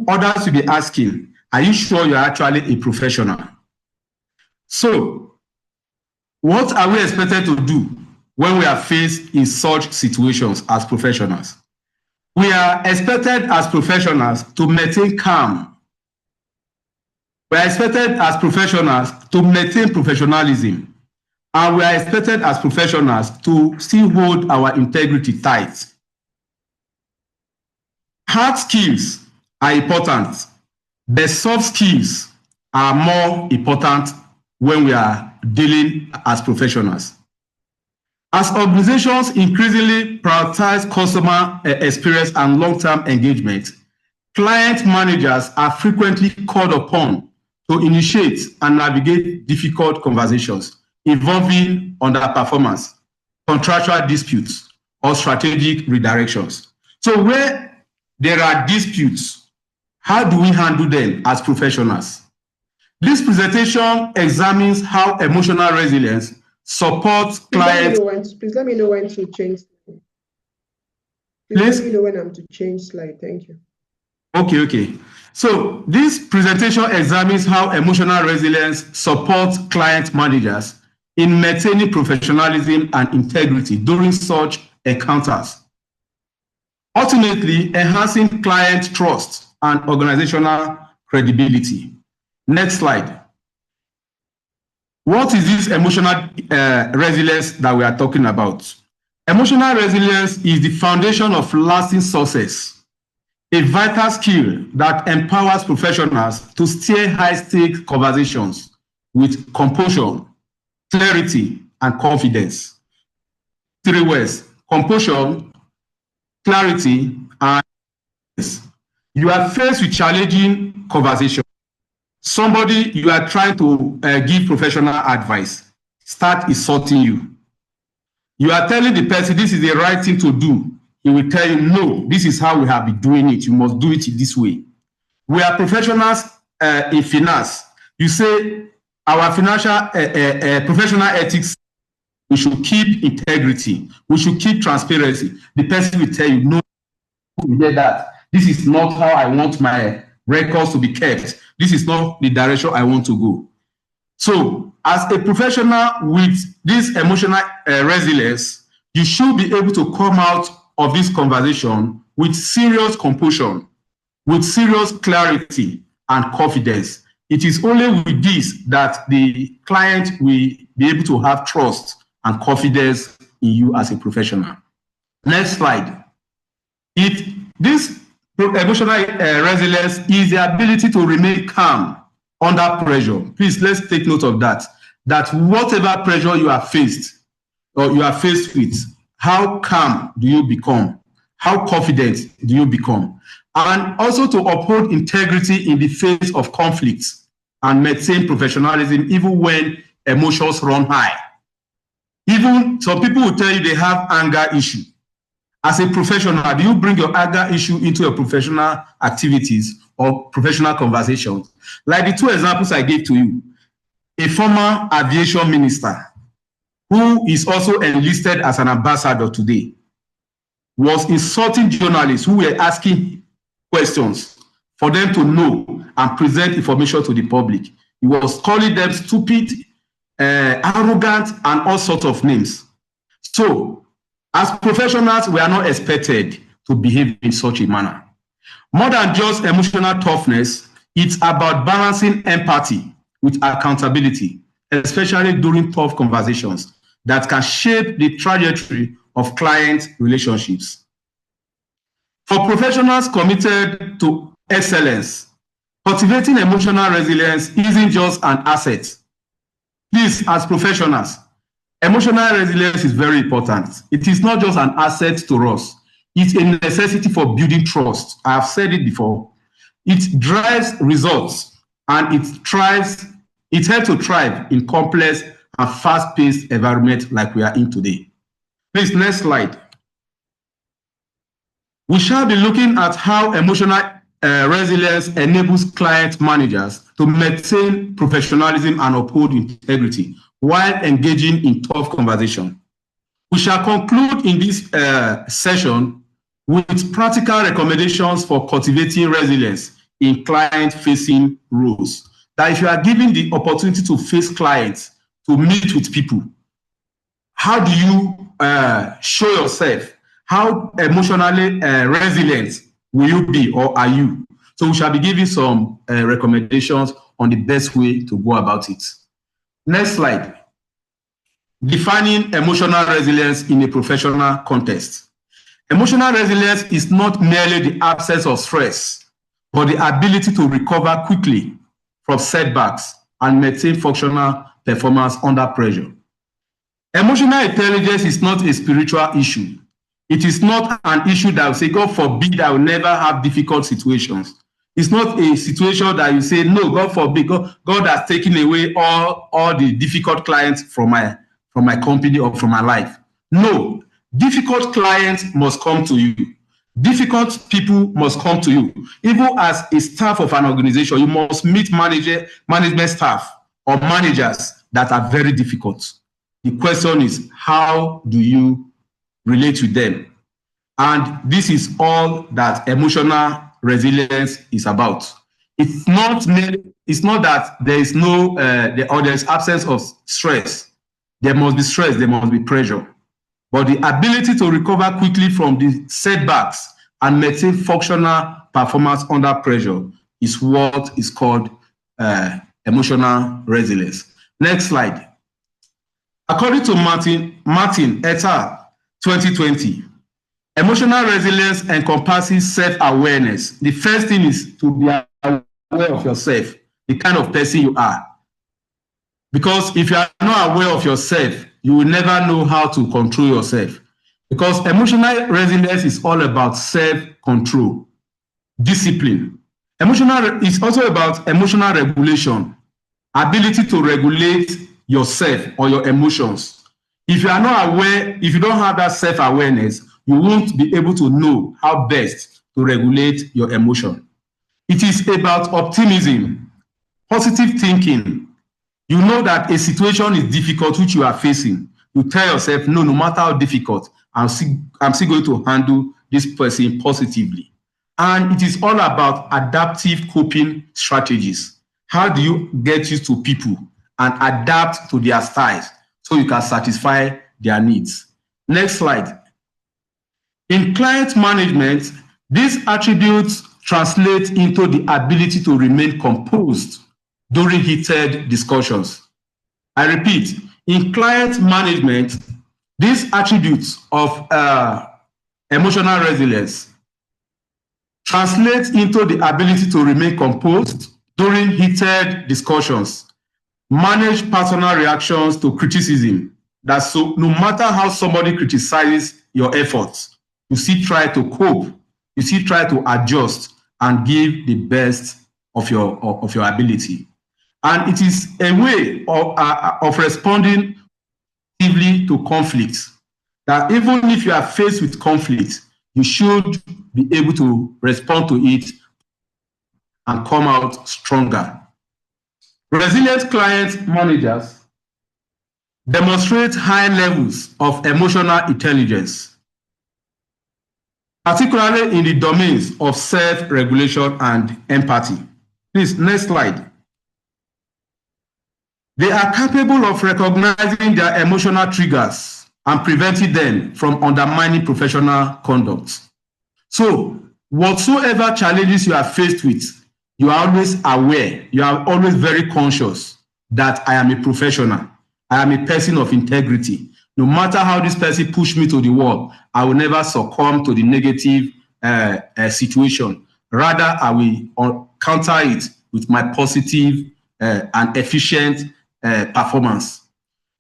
others will be asking, are you sure you're actually a professional? So, what are we expected to do when we are faced in such situations as professionals? We are expected as professionals to maintain calm. We are expected as professionals to maintain professionalism. And we are expected as professionals to still hold our integrity tight. Hard skills are important. The soft skills are more important when we are dealing as professionals. As organizations increasingly prioritize customer experience and long-term engagement, client managers are frequently called upon to initiate and navigate difficult conversations involving underperformance, contractual disputes, or strategic redirections. So where there are disputes, how do we handle them as professionals? This presentation examines how emotional resilience supports clients. Please let me know when to change. Please let me know when I'm to change slide. Thank you. Okay. So this presentation examines how emotional resilience supports client managers in maintaining professionalism and integrity during such encounters, ultimately enhancing client trust and organizational credibility. Next slide. What is this emotional resilience that we are talking about? Emotional resilience is the foundation of lasting success, a vital skill that empowers professionals to steer high-stakes conversations with composure, clarity, and confidence. 3 words: composure, clarity, and confidence. You are faced with challenging conversations. Somebody you are trying to give professional advice start insulting you. You are telling the person this is the right thing to do. He will tell you, no, this is how we have been doing it. You must do it this way. We are professionals in finance. You say our financial professional ethics, we should keep integrity. We should keep transparency. The person will tell you, no, you hear that. This is not how I want my records to be kept. This is not the direction I want to go. So, as a professional with this emotional resilience, you should be able to come out of this conversation with serious composure, with serious clarity and confidence. It is only with this that the client will be able to have trust and confidence in you as a professional. Next slide. This emotional resilience is the ability to remain calm under pressure. Please, let's take note of that. That whatever pressure you are faced or you are faced with, how calm do you become? How confident do you become? And also to uphold integrity in the face of conflicts and maintain professionalism even when emotions run high. Even some people will tell you they have anger issue. As a professional, do you bring your anger issue into your professional activities or professional conversations? Like the 2 examples I gave to you, a former aviation minister who is also enlisted as an ambassador today was insulting journalists who were asking questions for them to know and present information to the public. He was calling them stupid, arrogant, and all sorts of names. So, as professionals, we are not expected to behave in such a manner. More than just emotional toughness, it's about balancing empathy with accountability, especially during tough conversations that can shape the trajectory of client relationships. For professionals committed to excellence, cultivating emotional resilience isn't just an asset. Please, as professionals, emotional resilience is very important. It is not just an asset to us. It's a necessity for building trust. I have said it before. It drives results and it helps to thrive in complex and fast-paced environment like we are in today. Please, next slide. We shall be looking at how emotional resilience enables client managers to maintain professionalism and uphold integrity while engaging in tough conversation. We shall conclude in this session with practical recommendations for cultivating resilience in client-facing roles. That if you are given the opportunity to face clients, to meet with people, how do you show yourself? How emotionally resilient will you be, or are you? So we shall be giving some recommendations on the best way to go about it. Next slide. Defining emotional resilience in a professional context. Emotional resilience is not merely the absence of stress, but the ability to recover quickly from setbacks and maintain functional performance under pressure. Emotional intelligence is not a spiritual issue. It is not an issue that will say, God forbid, I will never have difficult situations. It's not a situation that you say, no, God forbid, God has taken away all the difficult clients from my company or from my life. No, difficult clients must come to you. Difficult people must come to you. Even as a staff of an organization, you must meet management staff or managers that are very difficult. The question is, how do you relate with them? And this is all that emotional resilience is about. It's not that there is no there's absence of stress. There must be stress, there must be pressure. But the ability to recover quickly from the setbacks and maintain functional performance under pressure is what is called emotional resilience. Next slide. According to Martin et al. 2020, emotional resilience encompasses self-awareness. The first thing is to be aware of yourself, the kind of person you are. Because if you are not aware of yourself, you will never know how to control yourself. Because emotional resilience is all about self-control, discipline. Emotional is also about emotional regulation, ability to regulate yourself or your emotions. If you are not aware, if you don't have that self-awareness, you won't be able to know how best to regulate your emotion. It is about optimism, positive thinking. You know that a situation is difficult which you are facing. You tell yourself, no matter how difficult, I'm still going to handle this person positively. And it is all about adaptive coping strategies. How do you get used to people and adapt to their styles so you can satisfy their needs? Next slide. In client management, these attributes translate into the ability to remain composed during heated discussions. I repeat, in client management, these attributes of emotional resilience translate into the ability to remain composed during heated discussions, manage personal reactions to criticism. That's so no matter how somebody criticizes your efforts, you still try to cope, you still try to adjust and give the best of your ability. And it is a way of responding positively to conflicts. That even if you are faced with conflict, you should be able to respond to it and come out stronger. Resilient client managers demonstrate high levels of emotional intelligence, particularly in the domains of self-regulation and empathy. Please, next slide. They are capable of recognizing their emotional triggers and preventing them from undermining professional conduct. So, whatsoever challenges you are faced with, you are always aware, you are always very conscious that I am a professional, I am a person of integrity. No matter how this person pushed me to the wall, I will never succumb to the negative situation. Rather, I will counter it with my positive and efficient performance.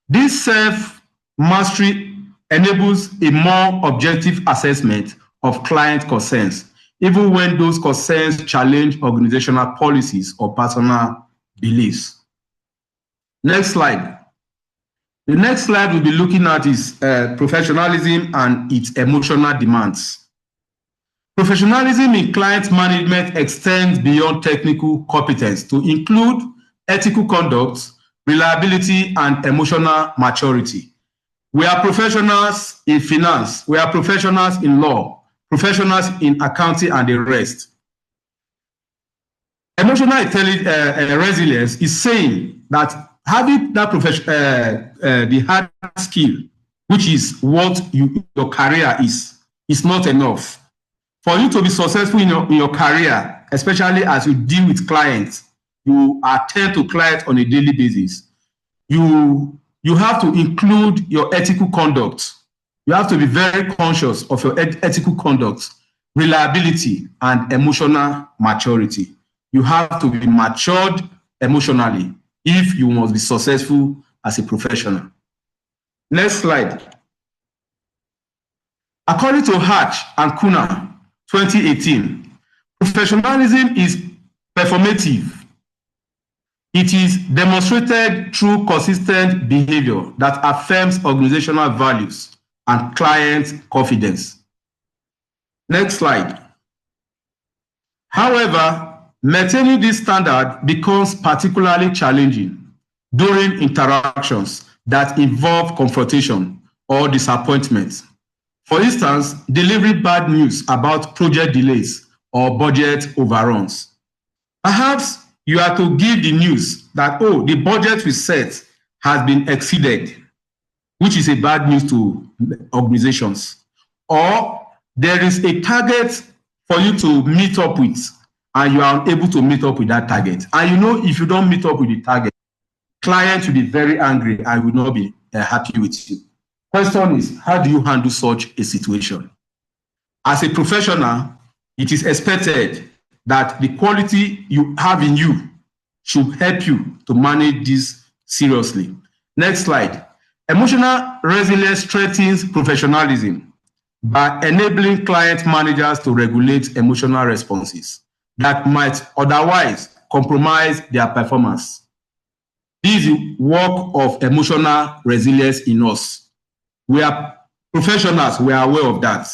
This self-mastery enables a more objective assessment of client concerns, even when those concerns challenge organizational policies or personal beliefs. Next slide. The next slide we'll be looking at is professionalism and its emotional demands. Professionalism in client management extends beyond technical competence to include ethical conduct, reliability, and emotional maturity. We are professionals in finance, we are professionals in law, professionals in accounting and the rest. Emotional resilience is saying that having that the hard skill, which is what your career is not enough. For you to be successful in your career, especially as you deal with clients, you attend to clients on a daily basis, you have to include your ethical conduct. You have to be very conscious of your ethical conduct, reliability, and emotional maturity. You have to be matured emotionally if you must be successful as a professional. Next slide. According to Hatch and Kuna, 2018, professionalism is performative. It is demonstrated through consistent behavior that affirms organizational values and client confidence. Next slide. However, maintaining this standard becomes particularly challenging during interactions that involve confrontation or disappointment. For instance, delivering bad news about project delays or budget overruns. Perhaps you are to give the news that, oh, the budget we set has been exceeded, which is a bad news to organizations. Or there is a target for you to meet up with, and you are unable to meet up with that target. And you know, if you don't meet up with the target, clients will be very angry and will not be happy with you. Question is, how do you handle such a situation? As a professional, it is expected that the quality you have in you should help you to manage this seriously. Next slide. Emotional resilience strengthens professionalism by enabling client managers to regulate emotional responses that might otherwise compromise their performance. This is the work of emotional resilience in us. We are professionals, we are aware of that.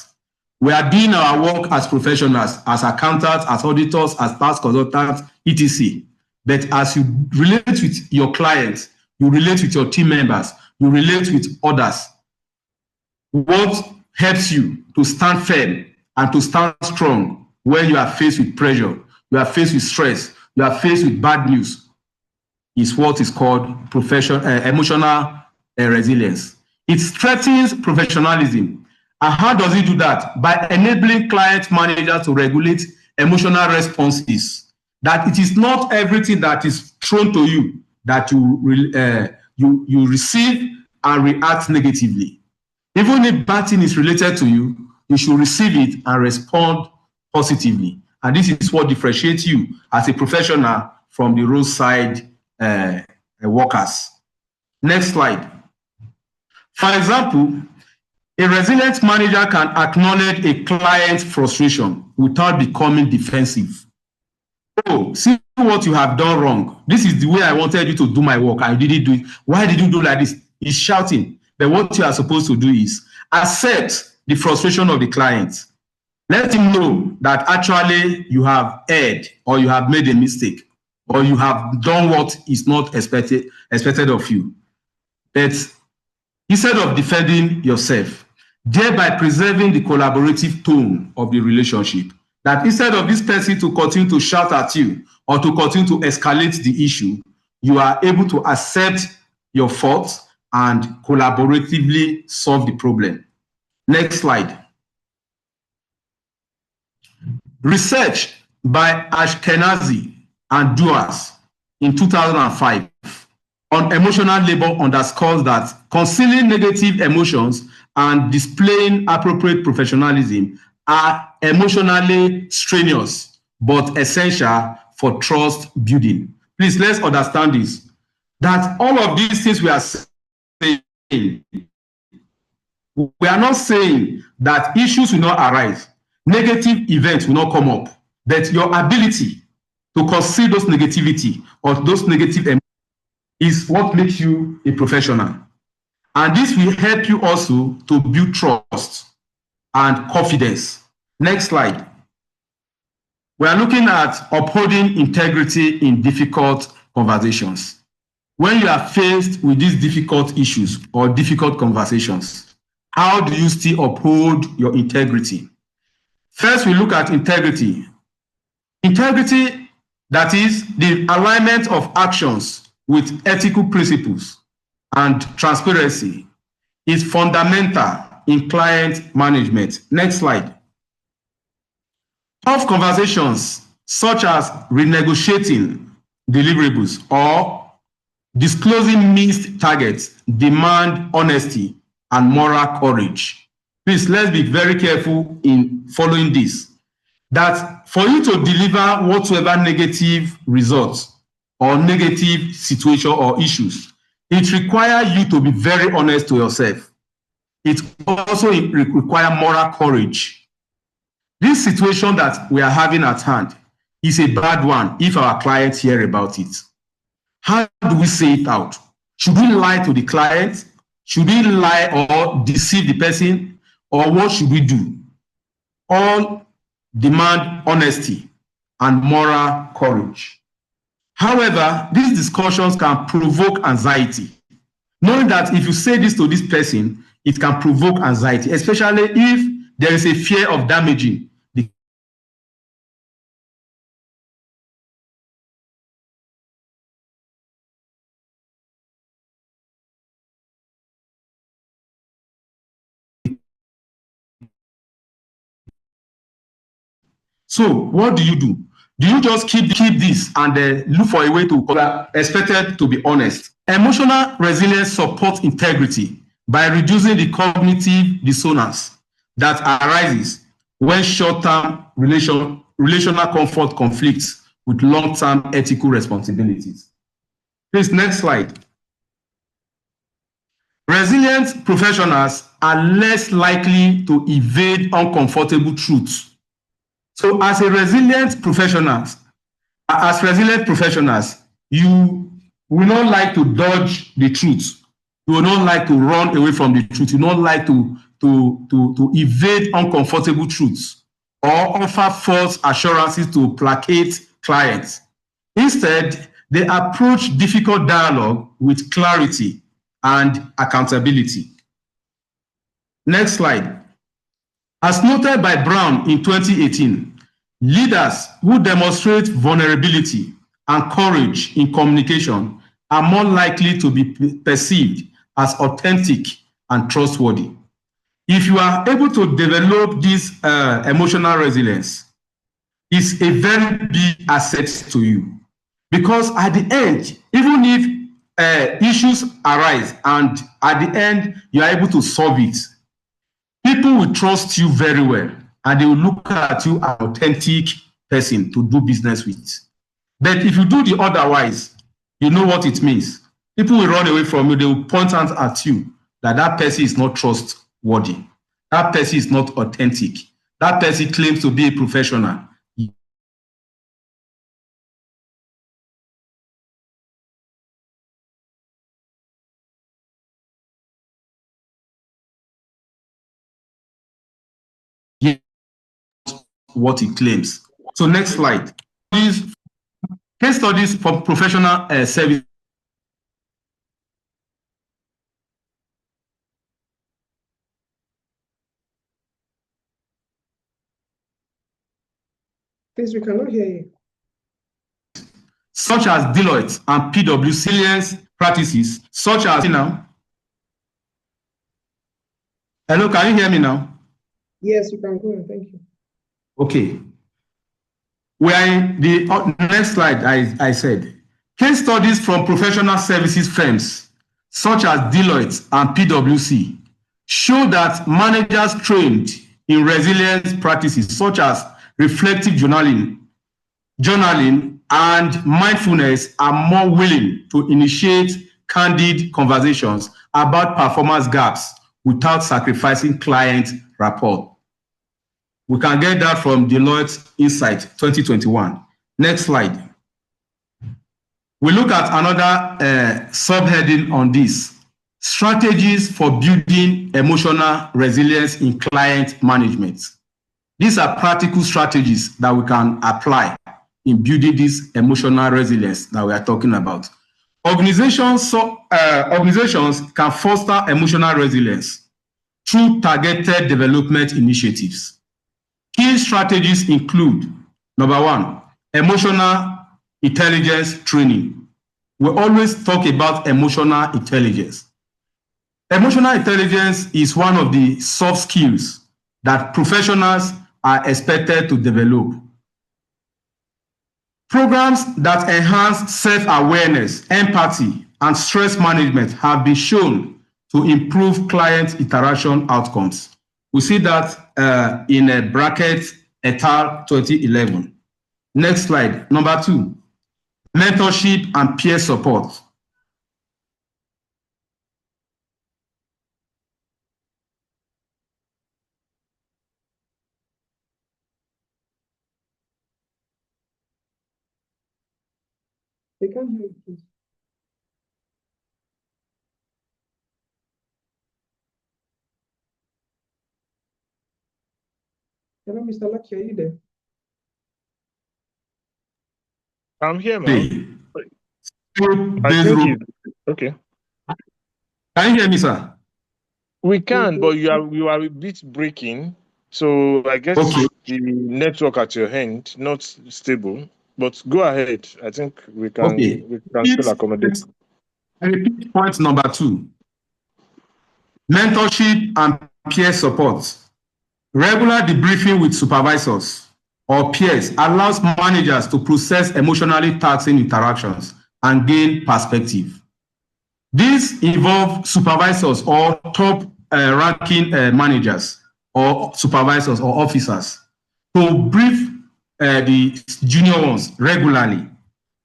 We are doing our work as professionals, as accountants, as auditors, as tax consultants, etc. But as you relate with your clients, you relate with your team members, you relate with others, what helps you to stand firm and to stand strong when you are faced with pressure, you are faced with stress, you are faced with bad news, is what is called emotional resilience. It strengthens professionalism. And how does it do that? By enabling client managers to regulate emotional responses. That it is not everything that is thrown to you that you receive and react negatively. Even if bad thing is related to you, you should receive it and respond positively. And this is what differentiates you as a professional from the roadside workers. Next slide. For example, a resilient manager can acknowledge a client's frustration without becoming defensive. Oh, see what you have done wrong. This is the way I wanted you to do my work. I didn't do it. Why did you do like this? He's shouting. But what you are supposed to do is accept the frustration of the client. Let him know that actually you have erred or you have made a mistake or you have done what is not expected of you. But instead of defending yourself, thereby preserving the collaborative tone of the relationship, that instead of this person to continue to shout at you or to continue to escalate the issue, you are able to accept your faults and collaboratively solve the problem. Next slide. Research by Ashkenazi and Duas in 2005 on emotional labor underscores that concealing negative emotions and displaying appropriate professionalism are emotionally strenuous but essential for trust building. Please, let's understand this, that all of these things we are saying, we are not saying that issues will not arise, negative events will not come up, but your ability to conceal those negativity or those negative emotions is what makes you a professional. And this will help you also to build trust and confidence. Next slide. We are looking at upholding integrity in difficult conversations. When you are faced with these difficult issues or difficult conversations, how do you still uphold your integrity? First, we look at integrity. Integrity, that is the alignment of actions with ethical principles and transparency, is fundamental in client management. Next slide. Tough conversations such as renegotiating deliverables or disclosing missed targets demand honesty and moral courage. Please, let's be very careful in following this. That for you to deliver whatsoever negative results or negative situation or issues, it requires you to be very honest to yourself. It also requires moral courage. This situation that we are having at hand is a bad one if our clients hear about it. How do we say it out? Should we lie to the client? Should we lie or deceive the person? Or what should we do? All demand honesty and moral courage. However, these discussions can provoke anxiety. Knowing that if you say this to this person, it can provoke anxiety, especially if there is a fear of damaging the So what do? Do you just keep this and look for a way to expected to be honest? Emotional resilience supports integrity by reducing the cognitive dissonance that arises when short-term relational comfort conflicts with long-term ethical responsibilities. Please, next slide. Resilient professionals are less likely to evade uncomfortable truths. So as resilient professionals, you will not like to dodge the truth. You will not like to run away from the truth. You will not like to evade uncomfortable truths or offer false assurances to placate clients. Instead, they approach difficult dialogue with clarity and accountability. Next slide. As noted by Brown in 2018, leaders who demonstrate vulnerability and courage in communication are more likely to be perceived as authentic and trustworthy. If you are able to develop this emotional resilience, it's a very big asset to you. Because at the end, even if issues arise and at the end you are able to solve it, people will trust you very well and they will look at you as an authentic person to do business with. But if you do the otherwise, you know what it means. People will run away from you. They will point out at you that that person is not trustworthy. That person is not authentic. That person claims to be a professional. What he claims. So next slide. These case studies for professional service. Please, we cannot hear you. Such as Deloitte and PwC practices, such as now. Hello, can you hear me now? Yes, you can go on. Thank you. Okay. We are in the next slide. I said case studies from professional services firms such as Deloitte and PwC show that managers trained in resilience practices such as reflective journaling and mindfulness are more willing to initiate candid conversations about performance gaps without sacrificing client rapport. We can get that from Deloitte Insight 2021. Next slide. We look at another subheading on this. Strategies for building emotional resilience in client management. These are practical strategies that we can apply in building this emotional resilience that we are talking about. Organizations can foster emotional resilience through targeted development initiatives. Key strategies include, number one, emotional intelligence training. We always talk about emotional intelligence. Emotional intelligence is one of the soft skills that professionals are expected to develop. Programs that enhance self-awareness, empathy, and stress management have been shown to improve client interaction outcomes. We see that in a bracket et al. 2011. Next slide, number 2, mentorship and peer support. They can't hear you, please. Hello, Mr. Lucky, are you there? I'm here, man. Okay. Can you hear me, sir? We can, but you are a bit breaking. So I guess the network at your end not stable. But go ahead. I think we can still accommodate. I repeat point number 2. Mentorship and peer support. Regular debriefing with supervisors or peers allows managers to process emotionally taxing interactions and gain perspective. These involve supervisors or top ranking managers or supervisors or officers to brief the junior ones regularly,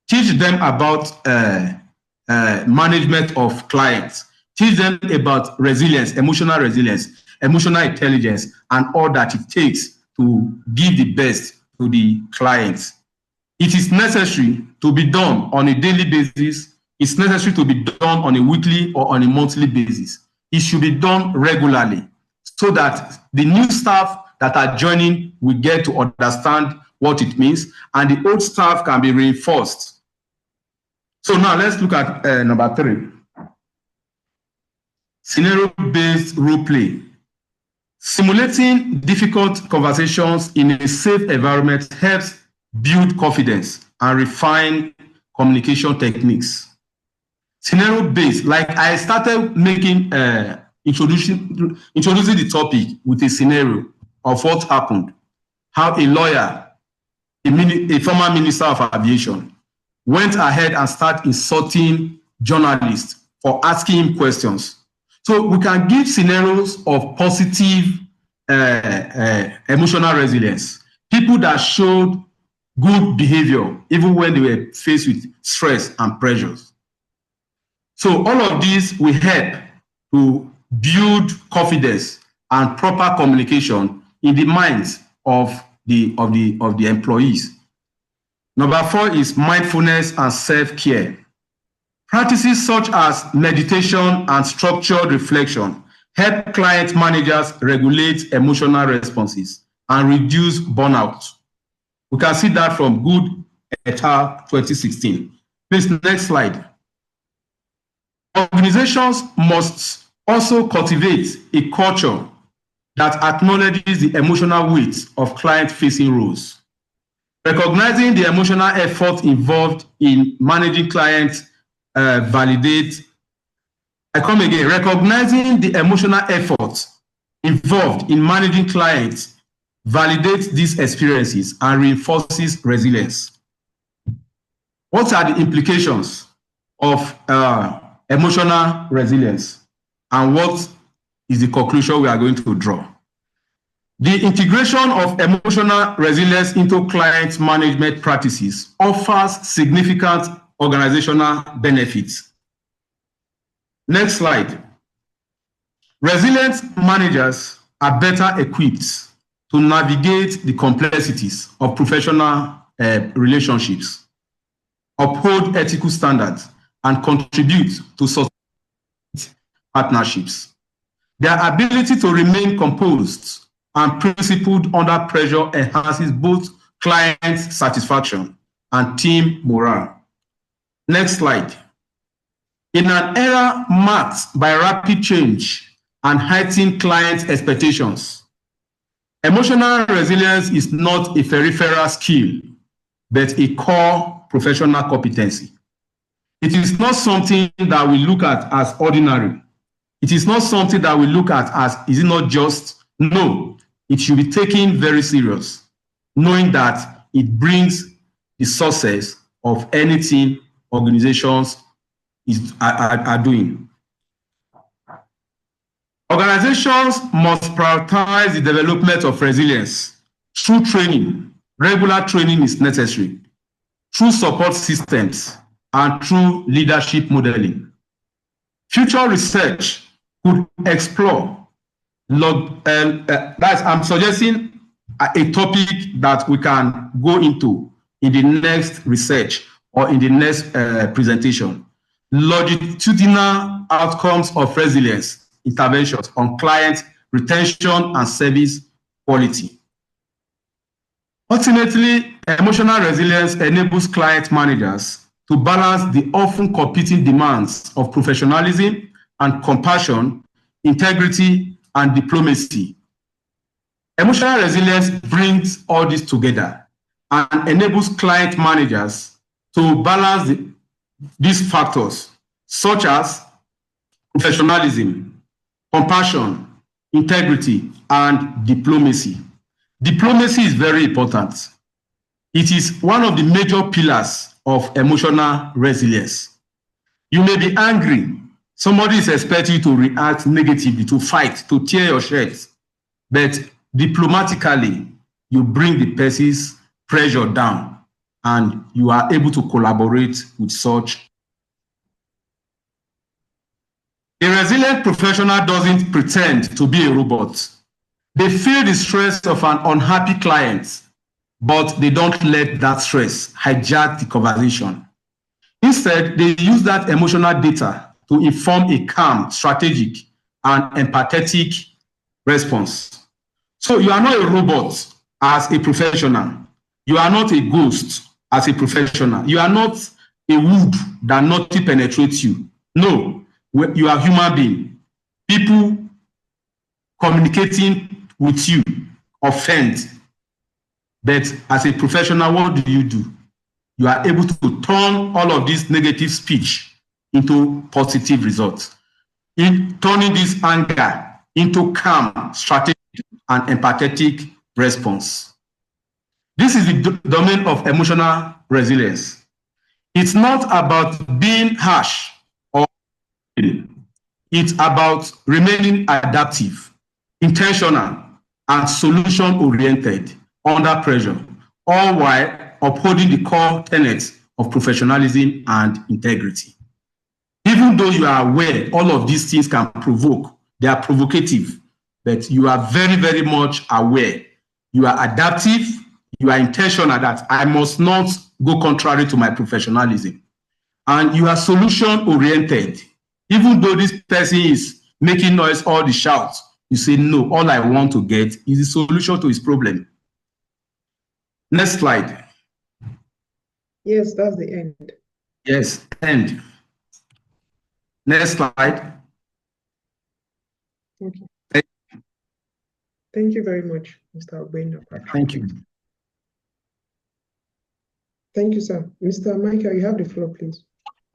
teach them about management of clients, teach them about resilience, emotional intelligence, and all that it takes to give the best to the clients. It is necessary to be done on a daily basis. It's necessary to be done on a weekly or on a monthly basis. It should be done regularly so that the new staff that are joining will get to understand what it means, and the old staff can be reinforced. So now let's look at number 3. Scenario-based role play. Simulating difficult conversations in a safe environment helps build confidence and refine communication techniques. Scenario-based, like I started making introducing the topic with a scenario of what happened, how a lawyer, a former minister of aviation, went ahead and started insulting journalists for asking him questions. So we can give scenarios of positive emotional resilience. People that showed good behavior even when they were faced with stress and pressures. So all of these will help to build confidence and proper communication in the minds of the employees. Number 4 is mindfulness and self-care. Practices such as meditation and structured reflection help client managers regulate emotional responses and reduce burnout. We can see that from Good et al. 2016. Please, next slide. Organizations must also cultivate a culture that acknowledges the emotional weight of client-facing roles. Recognizing the emotional effort involved in managing clients recognizing the emotional effort involved in managing clients validates these experiences and reinforces resilience. What are the implications of emotional resilience, and what is the conclusion we are going to draw? The integration of emotional resilience into client management practices offers significant organizational benefits. Next slide. Resilient managers are better equipped to navigate the complexities of professional relationships, uphold ethical standards, and contribute to sustainable partnerships. Their ability to remain composed and principled under pressure enhances both client satisfaction and team morale. Next slide. In an era marked by rapid change and heightened client expectations, Emotional resilience is not a peripheral skill, but a core professional competency. It is not something that we look at as ordinary. It is not something that we look at as, is it not just? No, it should be taken very serious, knowing that it brings the success of anything organizations are doing. Organizations must prioritize the development of resilience through training. Regular training is necessary, through support systems, and through leadership modeling. Future research could explore, I'm suggesting a topic that we can go into in the next research or in the next presentation. Longitudinal outcomes of resilience interventions on client retention and service quality. Ultimately, emotional resilience enables client managers to balance the often competing demands of professionalism and compassion, integrity, and diplomacy. Emotional resilience brings all this together and enables client managers to balance these factors, such as professionalism, compassion, integrity, and diplomacy. Diplomacy is very important. It is one of the major pillars of emotional resilience. You may be angry. Somebody is expecting you to react negatively, to fight, to tear your shirt. But diplomatically, you bring the person's pressure down and you are able to collaborate with such. A resilient professional doesn't pretend to be a robot. They feel the stress of an unhappy client, but they don't let that stress hijack the conversation. Instead, they use that emotional data to inform a calm, strategic, and empathetic response. So you are not a robot as a professional. You are not a ghost as a professional. You are not a wood that nothing penetrates you. No. You are human being. People communicating with you offend. But as a professional, what do? You are able to turn all of this negative speech into positive results, in turning this anger into calm, strategic, and empathetic response. This is the domain of emotional resilience. It's not about being harsh or it's about remaining adaptive, intentional, and solution-oriented under pressure, all while upholding the core tenets of professionalism and integrity. Even though you are aware all of these things can provoke, they are provocative, but you are very, very much aware. You are adaptive, you are intentional that I must not go contrary to my professionalism. And you are solution-oriented. Even though this person is making noise, all the shouts, you say, no, all I want to get is the solution to his problem. Next slide. Yes, that's the end. Yes, end. Next slide. Okay. Thank you very much, Mr. Ogbena. Thank you. Thank you, sir. Mr. Michael, you have the floor, please.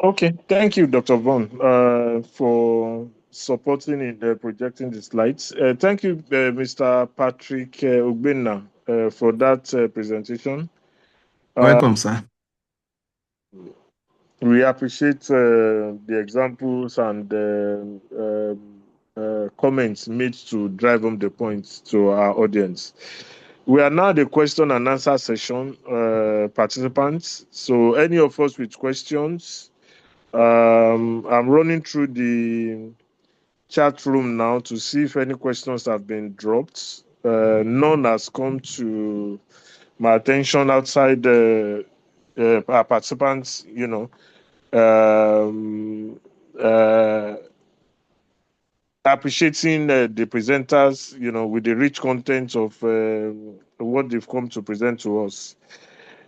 Okay, thank you, Dr. Vaughn, for supporting in projecting the slides. Thank you, Mr. Patrick Ogbena, for that presentation. Welcome, sir. We appreciate the examples and comments made to drive home the points to our audience. We are now the question and answer session, participants. So any of us with questions, I'm running through the chat room now to see if any questions have been dropped. None has come to my attention outside our participants, appreciating the presenters, with the rich content of what they've come to present to us.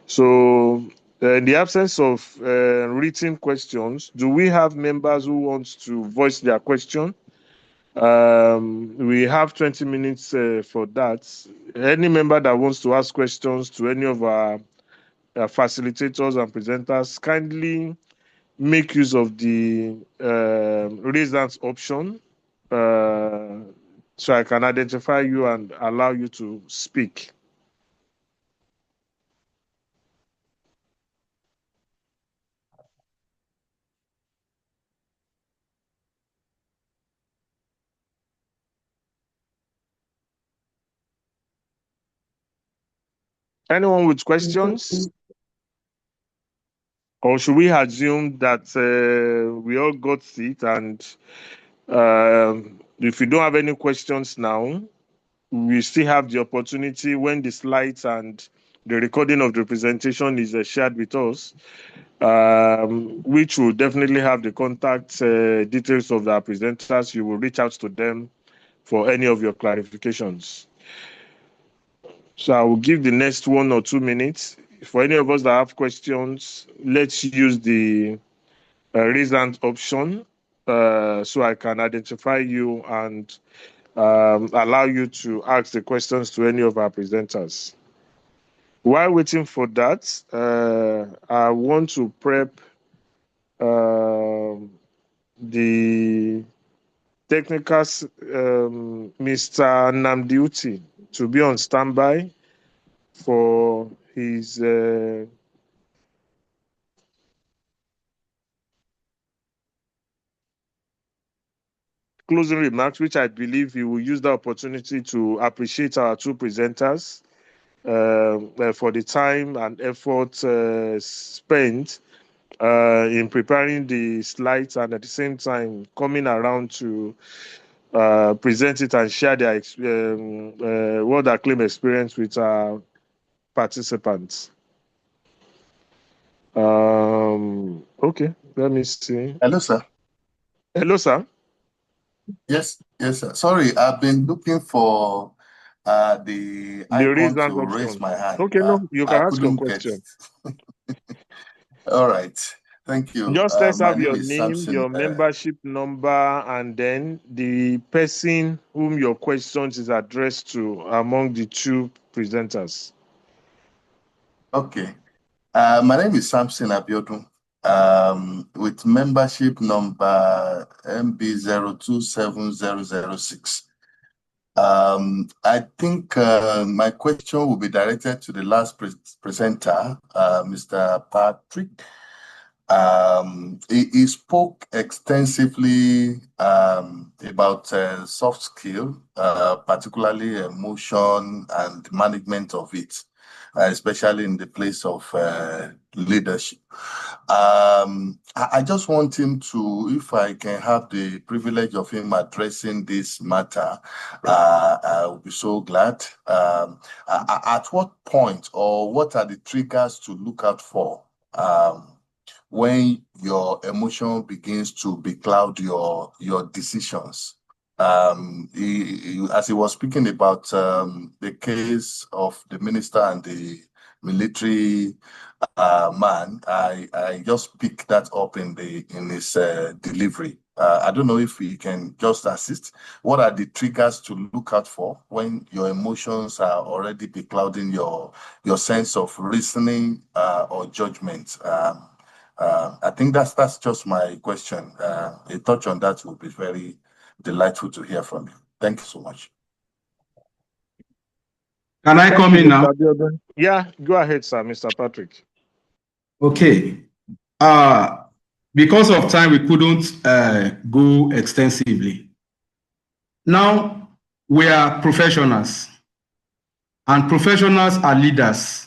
So in the absence of written questions, do we have members who want to voice their question We have 20 minutes for that. Any member that wants to ask questions to any of our facilitators and presenters, kindly make use of the raise hands option so I can identify you and allow you to speak. Anyone with questions? Or should we assume that we all got it, and if you don't have any questions now, we still have the opportunity when the slides and the recording of the presentation is shared with us, which will definitely have the contact details of the presenters. You will reach out to them for any of your clarifications. So I will give the next 1 or 2 minutes. For any of us that have questions, let's use the raise hand option so I can identify you and allow you to ask the questions to any of our presenters. While waiting for that, I want to prep the technicals, Mr. Namdiuti, to be on standby for his closing remarks, which I believe he will use the opportunity to appreciate our two presenters for the time and effort spent in preparing the slides, and at the same time coming around to present it and share their world acclaim experience with our participants. Okay, let me see. Hello, sir. Hello, sir. Yes, sir. Sorry, I've been looking for the icon to raise my hand. Okay, no, you can ask your question. All right. Thank you. Just let's my have name your is name, Samson, your membership number, and then the person whom your questions is addressed to among the two presenters. Okay. My name is Samson Abiodun, with membership number MB027006. I think my question will be directed to the last presenter, Mr. Patrick. He spoke extensively about soft skill, particularly emotion and management of it, especially in the place of leadership. I just want him to, if I can have the privilege of him addressing this matter, I will be so glad. At what point, or what are the triggers to look out for when your emotion begins to becloud your decisions? As he was speaking about the case of the minister and the military man, I just picked that up in his delivery. I don't know if he can just assist. What are the triggers to look out for when your emotions are already beclouding your sense of reasoning or judgment? I think that's just my question. A touch on that would be very delightful to hear from you. Thank you so much. Can I come in now? Yeah, go ahead, sir, Mr. Patrick. Okay. Because of time, we couldn't go extensively. Now, we are professionals, and professionals are leaders.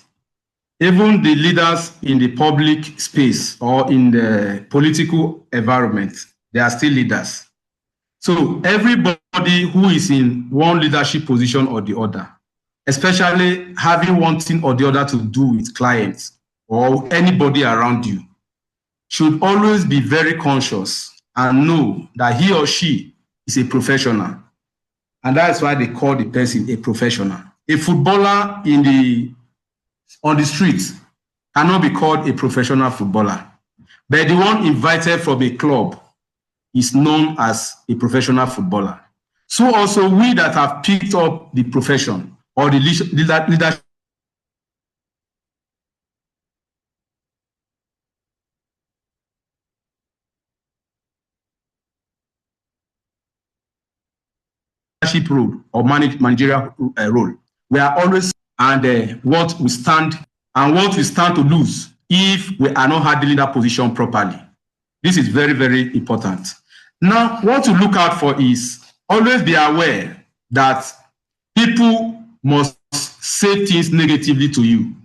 Even the leaders in the public space or in the political environment, they are still leaders. So everybody who is in one leadership position or the other, especially having one thing or the other to do with clients or anybody around you, should always be very conscious and know that he or she is a professional. And that's why they call the person a professional. A footballer on the streets cannot be called a professional footballer. But the one invited from a club is known as a professional footballer. so also we that have picked up the profession or the leadership role or managerial role. We are always and what we stand to lose if we are not handling that position properly. This is very, very important. Now, what to look out for is always be aware that people must say things negatively to you.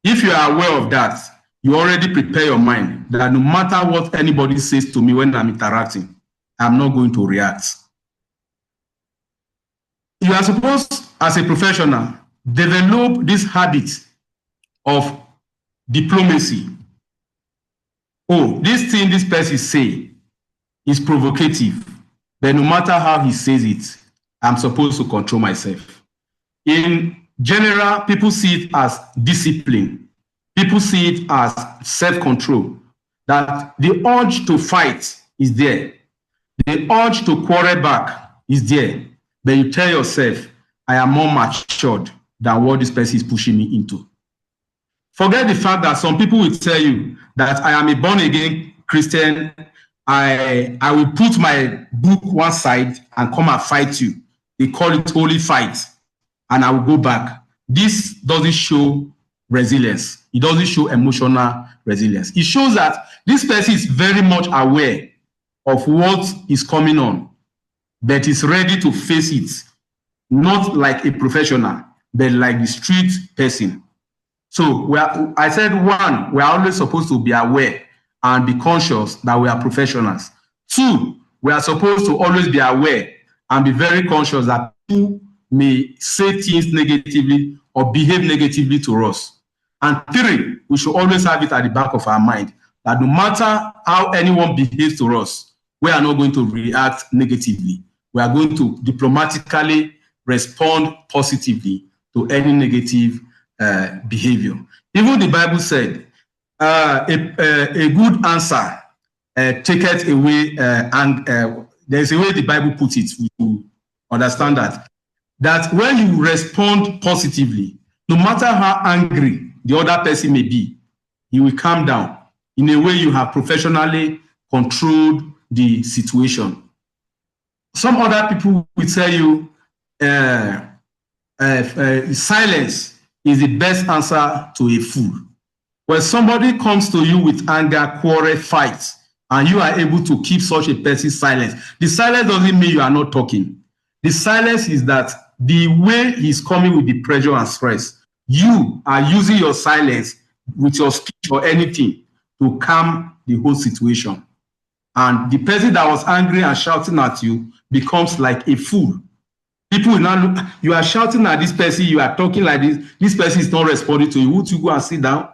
If you are aware of that, you already prepare your mind that no matter what anybody says to me when I'm interacting, I'm not going to react. You are supposed, as a professional, develop this habit of diplomacy. Oh, this thing this person say is provocative, but no matter how he says it, I'm supposed to control myself. In general, people see it as discipline. People see it as self-control, that the urge to fight is there. The urge to quarrel back is there. But you tell yourself, I am more matured than what this person is pushing me into. Forget the fact that some people will tell you that I am a born-again Christian. I will put my book one side and come and fight you. They call it holy fight, and I will go back. This doesn't show resilience. It doesn't show emotional resilience. It shows that this person is very much aware of what is coming on, but is ready to face it, not like a professional, but like the street person. So I said, one, we are always supposed to be aware and be conscious that we are professionals. Two, we are supposed to always be aware and be very conscious that people may say things negatively or behave negatively to us. And three, we should always have it at the back of our mind that no matter how anyone behaves to us, we are not going to react negatively. We are going to diplomatically respond positively to any negative behavior. Even the Bible said, a good answer taketh away, there's a way the Bible puts it, we understand that when you respond positively, no matter how angry the other person may be, you will calm down. In a way, you have professionally controlled the situation. Some other people will tell you silence is the best answer to a fool. When somebody comes to you with anger, quarrel, fight, and you are able to keep such a person silent, the silence doesn't mean you are not talking. The silence is that the way he's coming with the pressure and stress, you are using your silence with your speech or anything to calm the whole situation. And the person that was angry and shouting at you becomes like a fool. People will now look, you are shouting at this person, you are talking like this person is not responding to you. Would you go and sit down?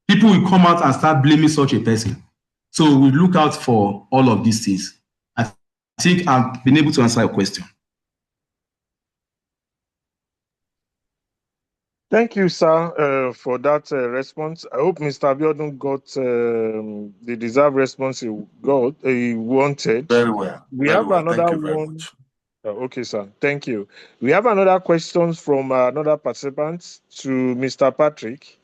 People will come out and start blaming such a person. So we look out for all of these things. I think I've been able to answer your question. Thank you, sir, for that response. I hope Mr. Abiodun got the deserved response he wanted. Very well. We have another one. Okay, sir. Thank you. We have another question from another participant to Mr. Patrick.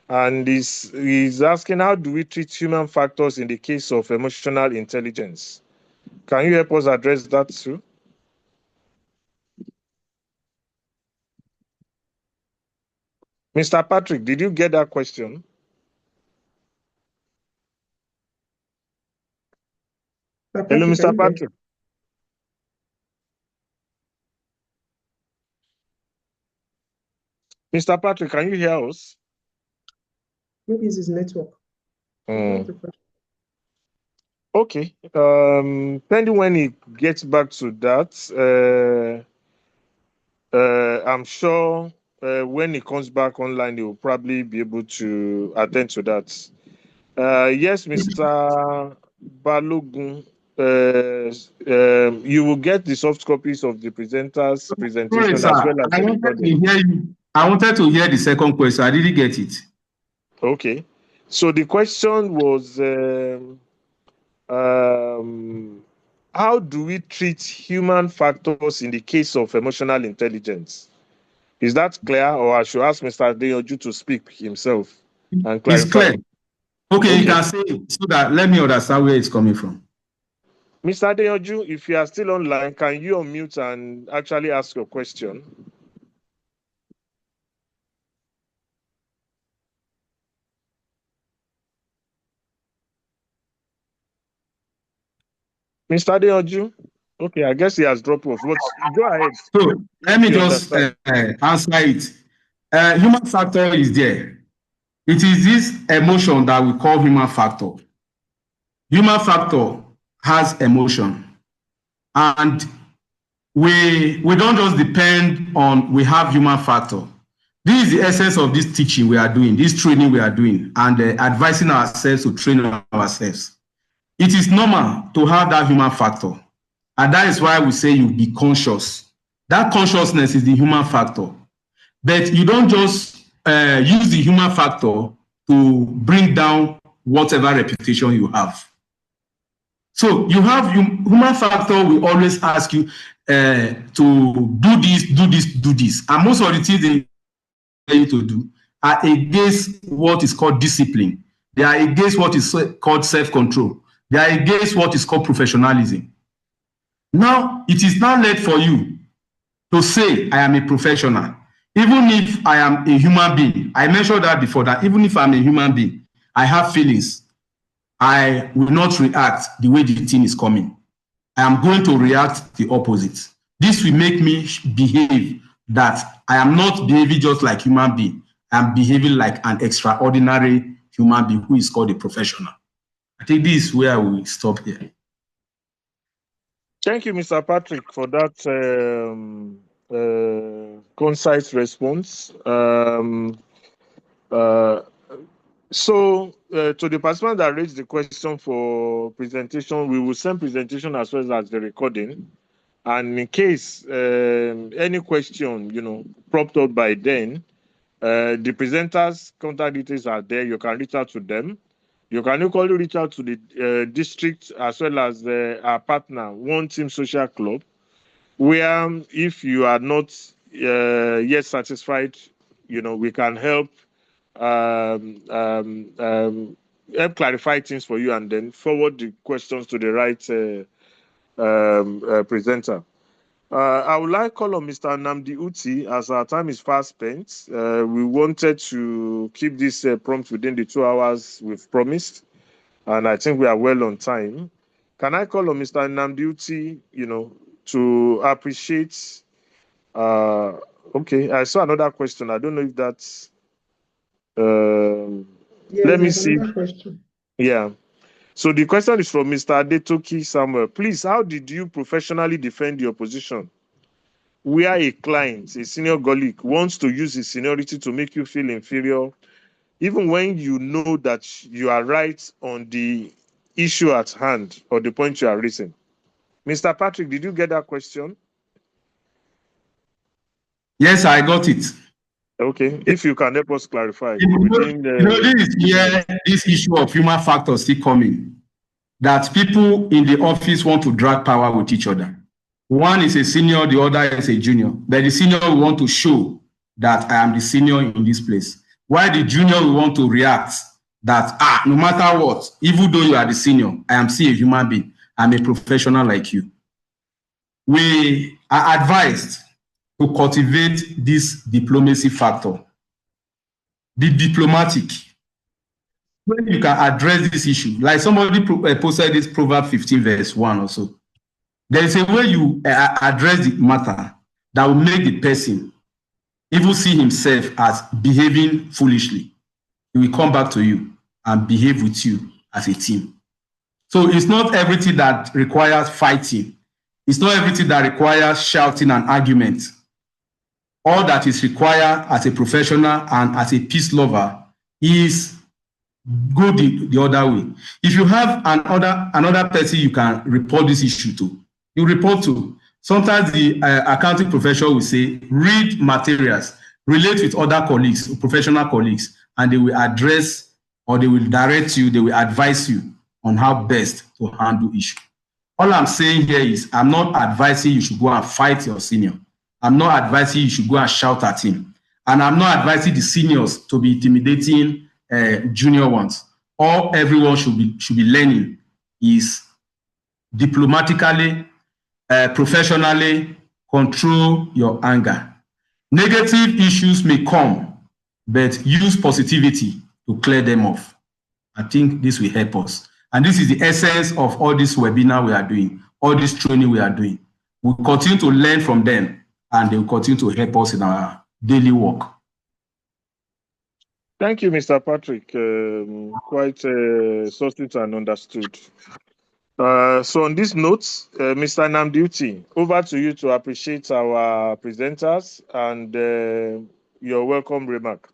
And he's asking, how do we treat human factors in the case of emotional intelligence? Can you help us address that too? Mr. Patrick, did you get that question? Hello, Mr. Patrick. Mr. Patrick, can you hear us? Maybe it's his network. Okay. Pending when he gets back to that, I'm sure when he comes back online, he will probably be able to attend to that. Yes, Mr. Balogun, you will get the soft copies of the presenter's presentation. Sorry, as well as I wanted to hear the second question. I didn't get it. Okay. how do we treat human factors in the case of emotional intelligence? Is that clear, or I should ask Mr. Adeyanju to speak himself and clarify? It's clear. Okay, you can say it so that let me understand where it's coming from. Mr. Adeyanju, if you are still online, can you unmute and actually ask your question? Mr. Adeyanju? Okay, I guess he has dropped off. But go ahead. So let me just understand. answer it. Human factor is there. It is this emotion that we call human factor. Human factor has emotion. And we don't just depend on we have human factor. This is the essence of this teaching we are doing, this training we are doing, and advising ourselves to train ourselves. It is normal to have that human factor. And that is why we say you be conscious. That consciousness is the human factor. But you don't just use the human factor to bring down whatever reputation you have. So you have human factor will always ask you to do this, do this, do this. And most of the things they tell you to do are against what is called discipline. They are against what is called self-control. They are against what is called professionalism. Now, it is now left for you to say, I am a professional. Even if I am a human being, I mentioned that before, that even if I'm a human being, I have feelings. I will not react the way the thing is coming. I am going to react the opposite. This will make me behave that I am not behaving just like human being. I am behaving like an extraordinary human being who is called a professional. I think this is where we stop here. Thank you, Mr. Patrick, for that concise response. So, to the participant that raised the question for presentation, we will send presentation as well as the recording. And in case any question, propped up by then, the presenters' contact details are there. You can reach out to them. You can equally reach out to the district as well as our partner, One Team Social Club, where if you are not yet satisfied, we can help help clarify things for you and then forward the questions to the right presenter. I would like to call on Mr. Nnamdi Uti, as our time is fast spent. We wanted to keep this prompt within the 2 hours we've promised, and I think we are well on time. Can I call on Mr. Nnamdi Uti, to appreciate? Okay, I saw another question. I don't know if that's. Let me see. Question. Yeah. So the question is from Mr. Adetoki Samuel. Please, how did you professionally defend your position where a client, a senior colleague, wants to use his seniority to make you feel inferior, even when you know that you are right on the issue at hand or the point you are raising? Mr. Patrick, did you get that question? Yes, I got it. Okay, if you can help us clarify. This is where this issue of human factors still coming. That people in the office want to drag power with each other. One is a senior, the other is a junior. But the senior will want to show that I am the senior in this place. While the junior will want to react that, no matter what, even though you are the senior, I am still a human being. I'm a professional like you. We are advised to cultivate this diplomacy factor. The diplomatic. When you can address this issue, like somebody posted this Proverb 15 verse 1 or so. There is a way you address the matter that will make the person even see himself as behaving foolishly. He will come back to you and behave with you as a team. So it's not everything that requires fighting. It's not everything that requires shouting and argument. All that is required as a professional and as a peace lover is go the other way. If you have another person you can report this issue to, you report to. Sometimes the accounting profession will say, read materials, relate with other colleagues, professional colleagues, and they will address or they will direct you, they will advise you on how best to handle issue. All I'm saying here is I'm not advising you should go and fight your senior. I'm not advising you should go and shout at him. And I'm not advising the seniors to be intimidating junior ones. All everyone should be learning is diplomatically, professionally, control your anger. Negative issues may come, but use positivity to clear them off. I think this will help us. And this is the essence of all this webinar we are doing, all this training we are doing. We'll continue to learn from them, and they will continue to help us in our daily work. Thank you, Mr. Patrick. Quite succinct and understood. So on this note, Mr. Namdiuti, over to you to appreciate our presenters and your welcome remark.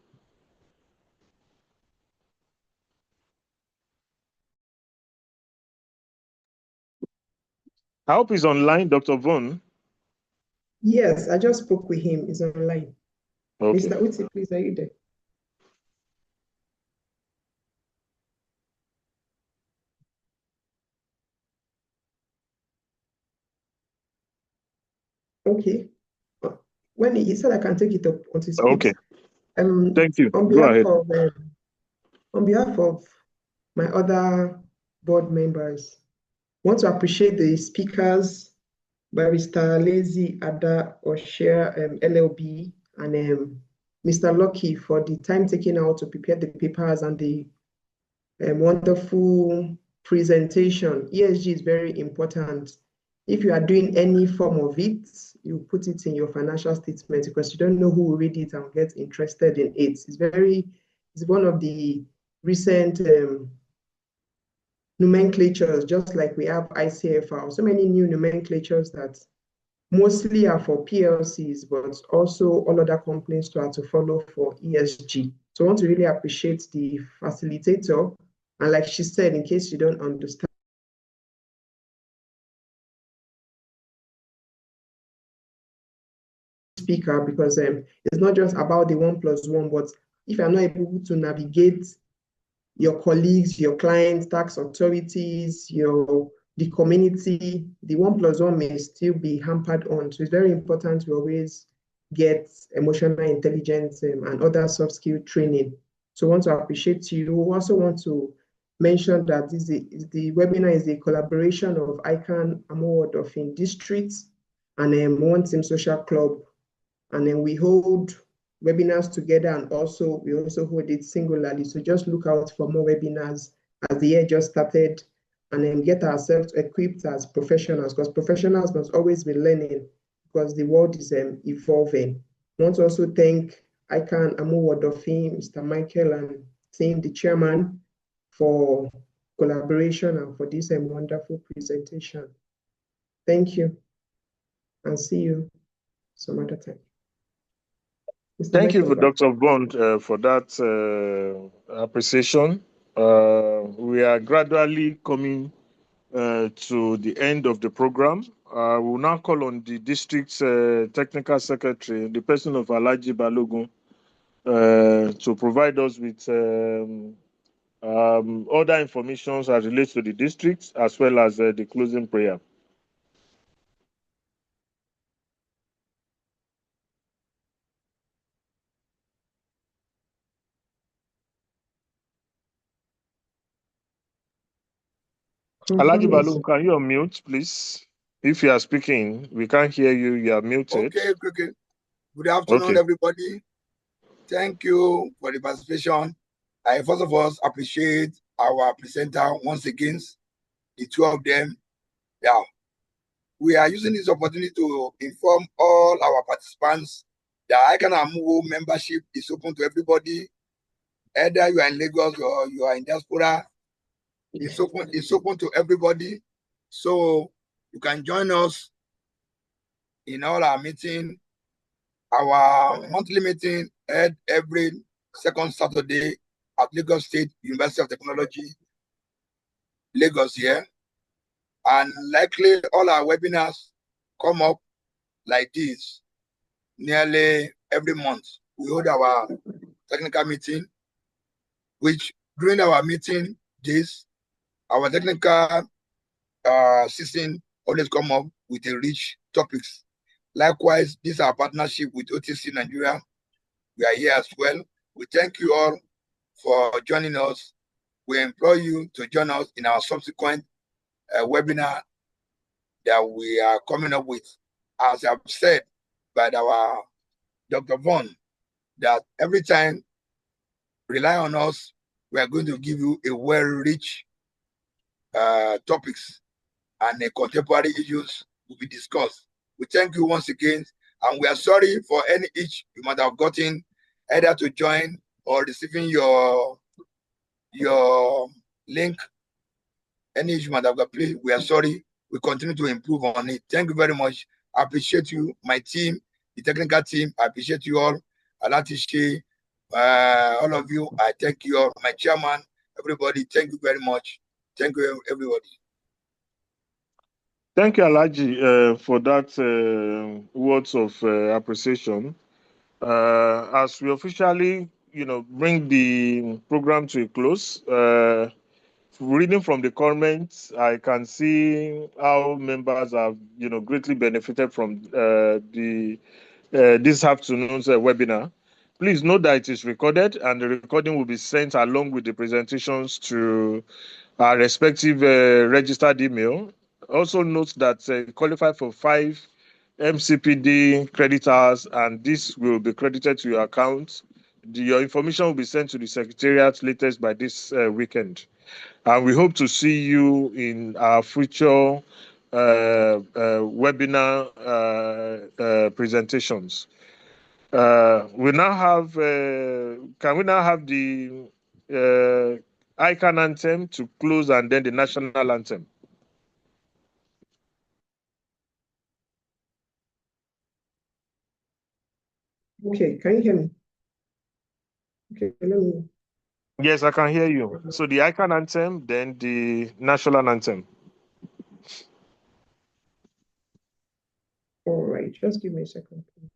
I hope he's online, Dr. Von. Yes, I just spoke with him. He's online. Okay. Mr. Uti, please, are you there? Okay. When he said I can take it up on his speech. Okay. Thank you. On Go behalf ahead. of on behalf of my other board members, I want to appreciate the speakers, Barrister Lazy Ada Osher, LLB, and Mr. Lucky for the time taken out to prepare the papers and the wonderful presentation. ESG is very important. If you are doing any form of it, you put it in your financial statement because you don't know who will read it and get interested in it. It's one of the recent nomenclatures, just like we have ICFR. So many new nomenclatures that mostly are for PLCs, but also all other companies to have to follow for ESG. So I want to really appreciate the facilitator. And like she said, in case you don't understand, speaker, because it's not just about the 1+1, but if you're not able to navigate your colleagues, your clients, tax authorities, the community, the 1+1 may still be hampered on. So it's very important to always get emotional intelligence and other soft skill training. So I want to appreciate you. We also want to mention that the webinar is a collaboration of ICANN, Amoward of in districts, and One Team Social Club. And then we hold webinars together, and we also hold it singularly. So just look out for more webinars as the year just started, and then get ourselves equipped as professionals, because professionals must always be learning because the world is evolving. I want to also thank ICANN, Amoward of Mr. Michael and team, the chairman, for collaboration and for this wonderful presentation. Thank you, and see you some other time. Thank you, Dr. Bond, for that appreciation. We are gradually coming to the end of the program. We'll now call on the district's technical secretary, the person of Alhaji Balogun, to provide us with other information as relates to the district, as well as the closing prayer. Alhaji Balogun, can you unmute, please? If you are speaking, we can't hear you. You are muted. Okay. Good afternoon, everybody. Thank you for the participation. I first of all appreciate our presenter once again, the two of them. Yeah, we are using this opportunity to inform all our participants that ICANN Amuwo membership is open to everybody. Either you are in Lagos or you are in diaspora, it's open to everybody. So you can join us in all our meeting. Our monthly meeting held every second Saturday at Lagos State University of Technology, Lagos here. And likely all our webinars come up like this nearly every month. We hold our technical meeting, which during our meeting days, our technical season always come up with a rich topics. Likewise, this is our partnership with OTC Nigeria. We are here as well. We thank you all for joining us. We implore you to join us in our subsequent webinar that we are coming up with. As I've said by our Dr. Vaughn, that every time rely on us, we are going to give you a well-rich topics and contemporary issues will be discussed. We thank you once again, and we are sorry for any itch you might have gotten either to join or receiving your link. Any issue you might have got, please, we are sorry. We continue to improve on it. Thank you very much. I appreciate you, my team, the technical team. I appreciate you all. Alatishi, all of you, I thank you all. My chairman, everybody, thank you very much. Thank you, everybody. Thank you, Alhaji, for that words of appreciation. As we officially, bring the program to a close, reading from the comments, I can see how members have, greatly benefited from this afternoon's webinar. Please note that it is recorded, and the recording will be sent along with the presentations to our respective registered email. Also note that qualify for 5 MCPD credit hours, and this will be credited to your account. Your information will be sent to the Secretariat latest by this weekend. And we hope to see you in our future webinar presentations. We now have, can we now have the ICANN anthem to close and then the national anthem? Okay, can you hear me? Okay, let me. Yes, I can hear you. So the ICANN anthem, then the national anthem. All right, just give me a second, please.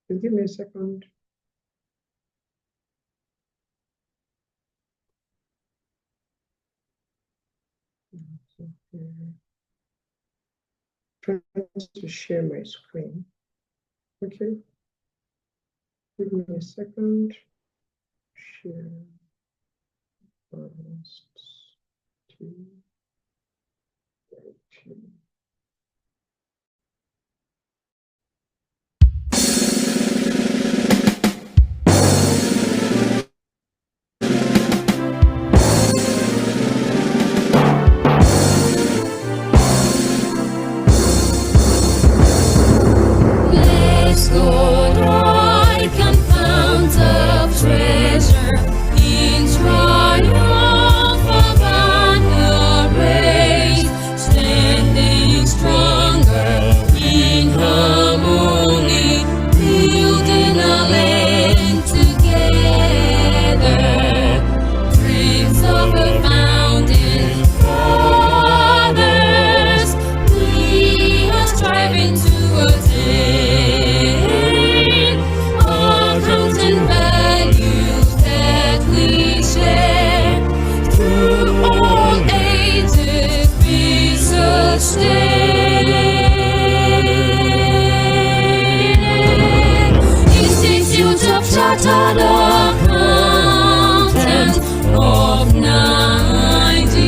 Just give me a second. Trying to share my screen. Okay. Give me a second. Share. First, 2, 2. Bless God, I can found of treasure in triumph of an race, standing stronger in harmony, building a land together. Dreams of the founding fathers, we are striving to attain our counting values that we share through all ages be sustained. Institute of Chartered Accountants of Nigeria,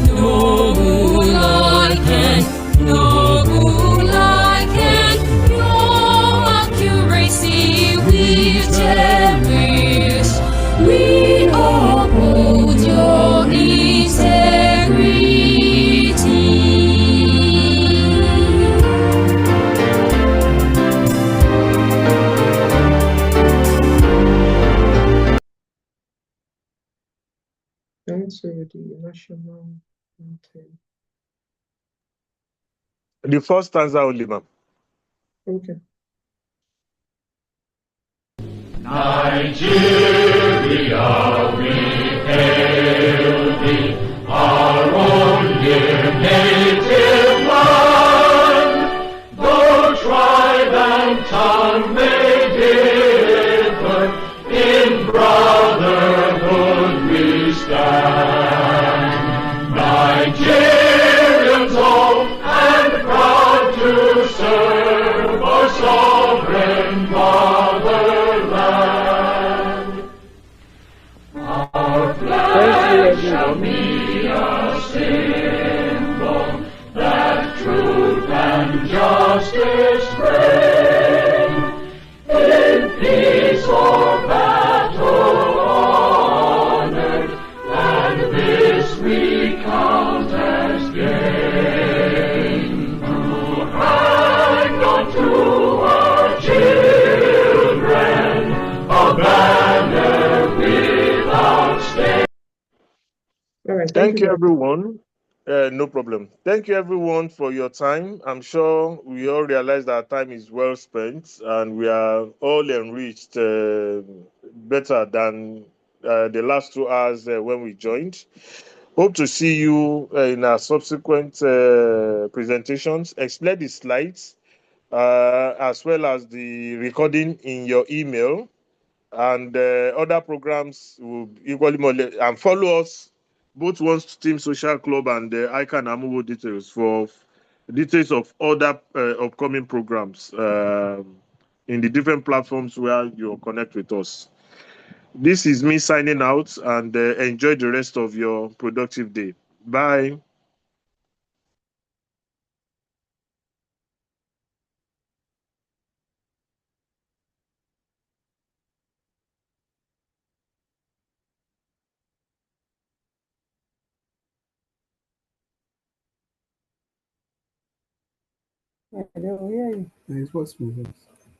noble like and noble like and your accuracy we cherish. We uphold your integrity. Answer the national anthem. The first stanza only, ma'am. Okay. Nigeria. Hallelujah, we hail thee, our own dear native land. Though tribe and tongue may differ, in brotherhood we stand. Nigerians all and proud to serve our sovereign fatherland. Our flag shall be a symbol that truth and justice reign. In peace or battle honored, and this we count as gain. To hang on to our children a banner without stain. All right, Thank you, everyone. No problem. Thank you, everyone, for your time. I'm sure we all realize that our time is well spent and we are all enriched better than the last 2 hours when we joined. Hope to see you in our subsequent presentations. Explore the slides as well as the recording in your email, and other programs will equally more and follow us both One Team Social Club and the ICANN Amuwo details for details of other upcoming programs in the different platforms where you connect with us. This is me signing out, and enjoy the rest of your productive day. Bye.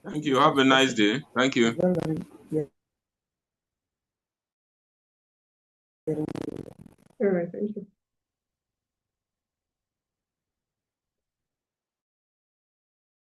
Thank you. Have a nice day. Thank you. All right, thank you.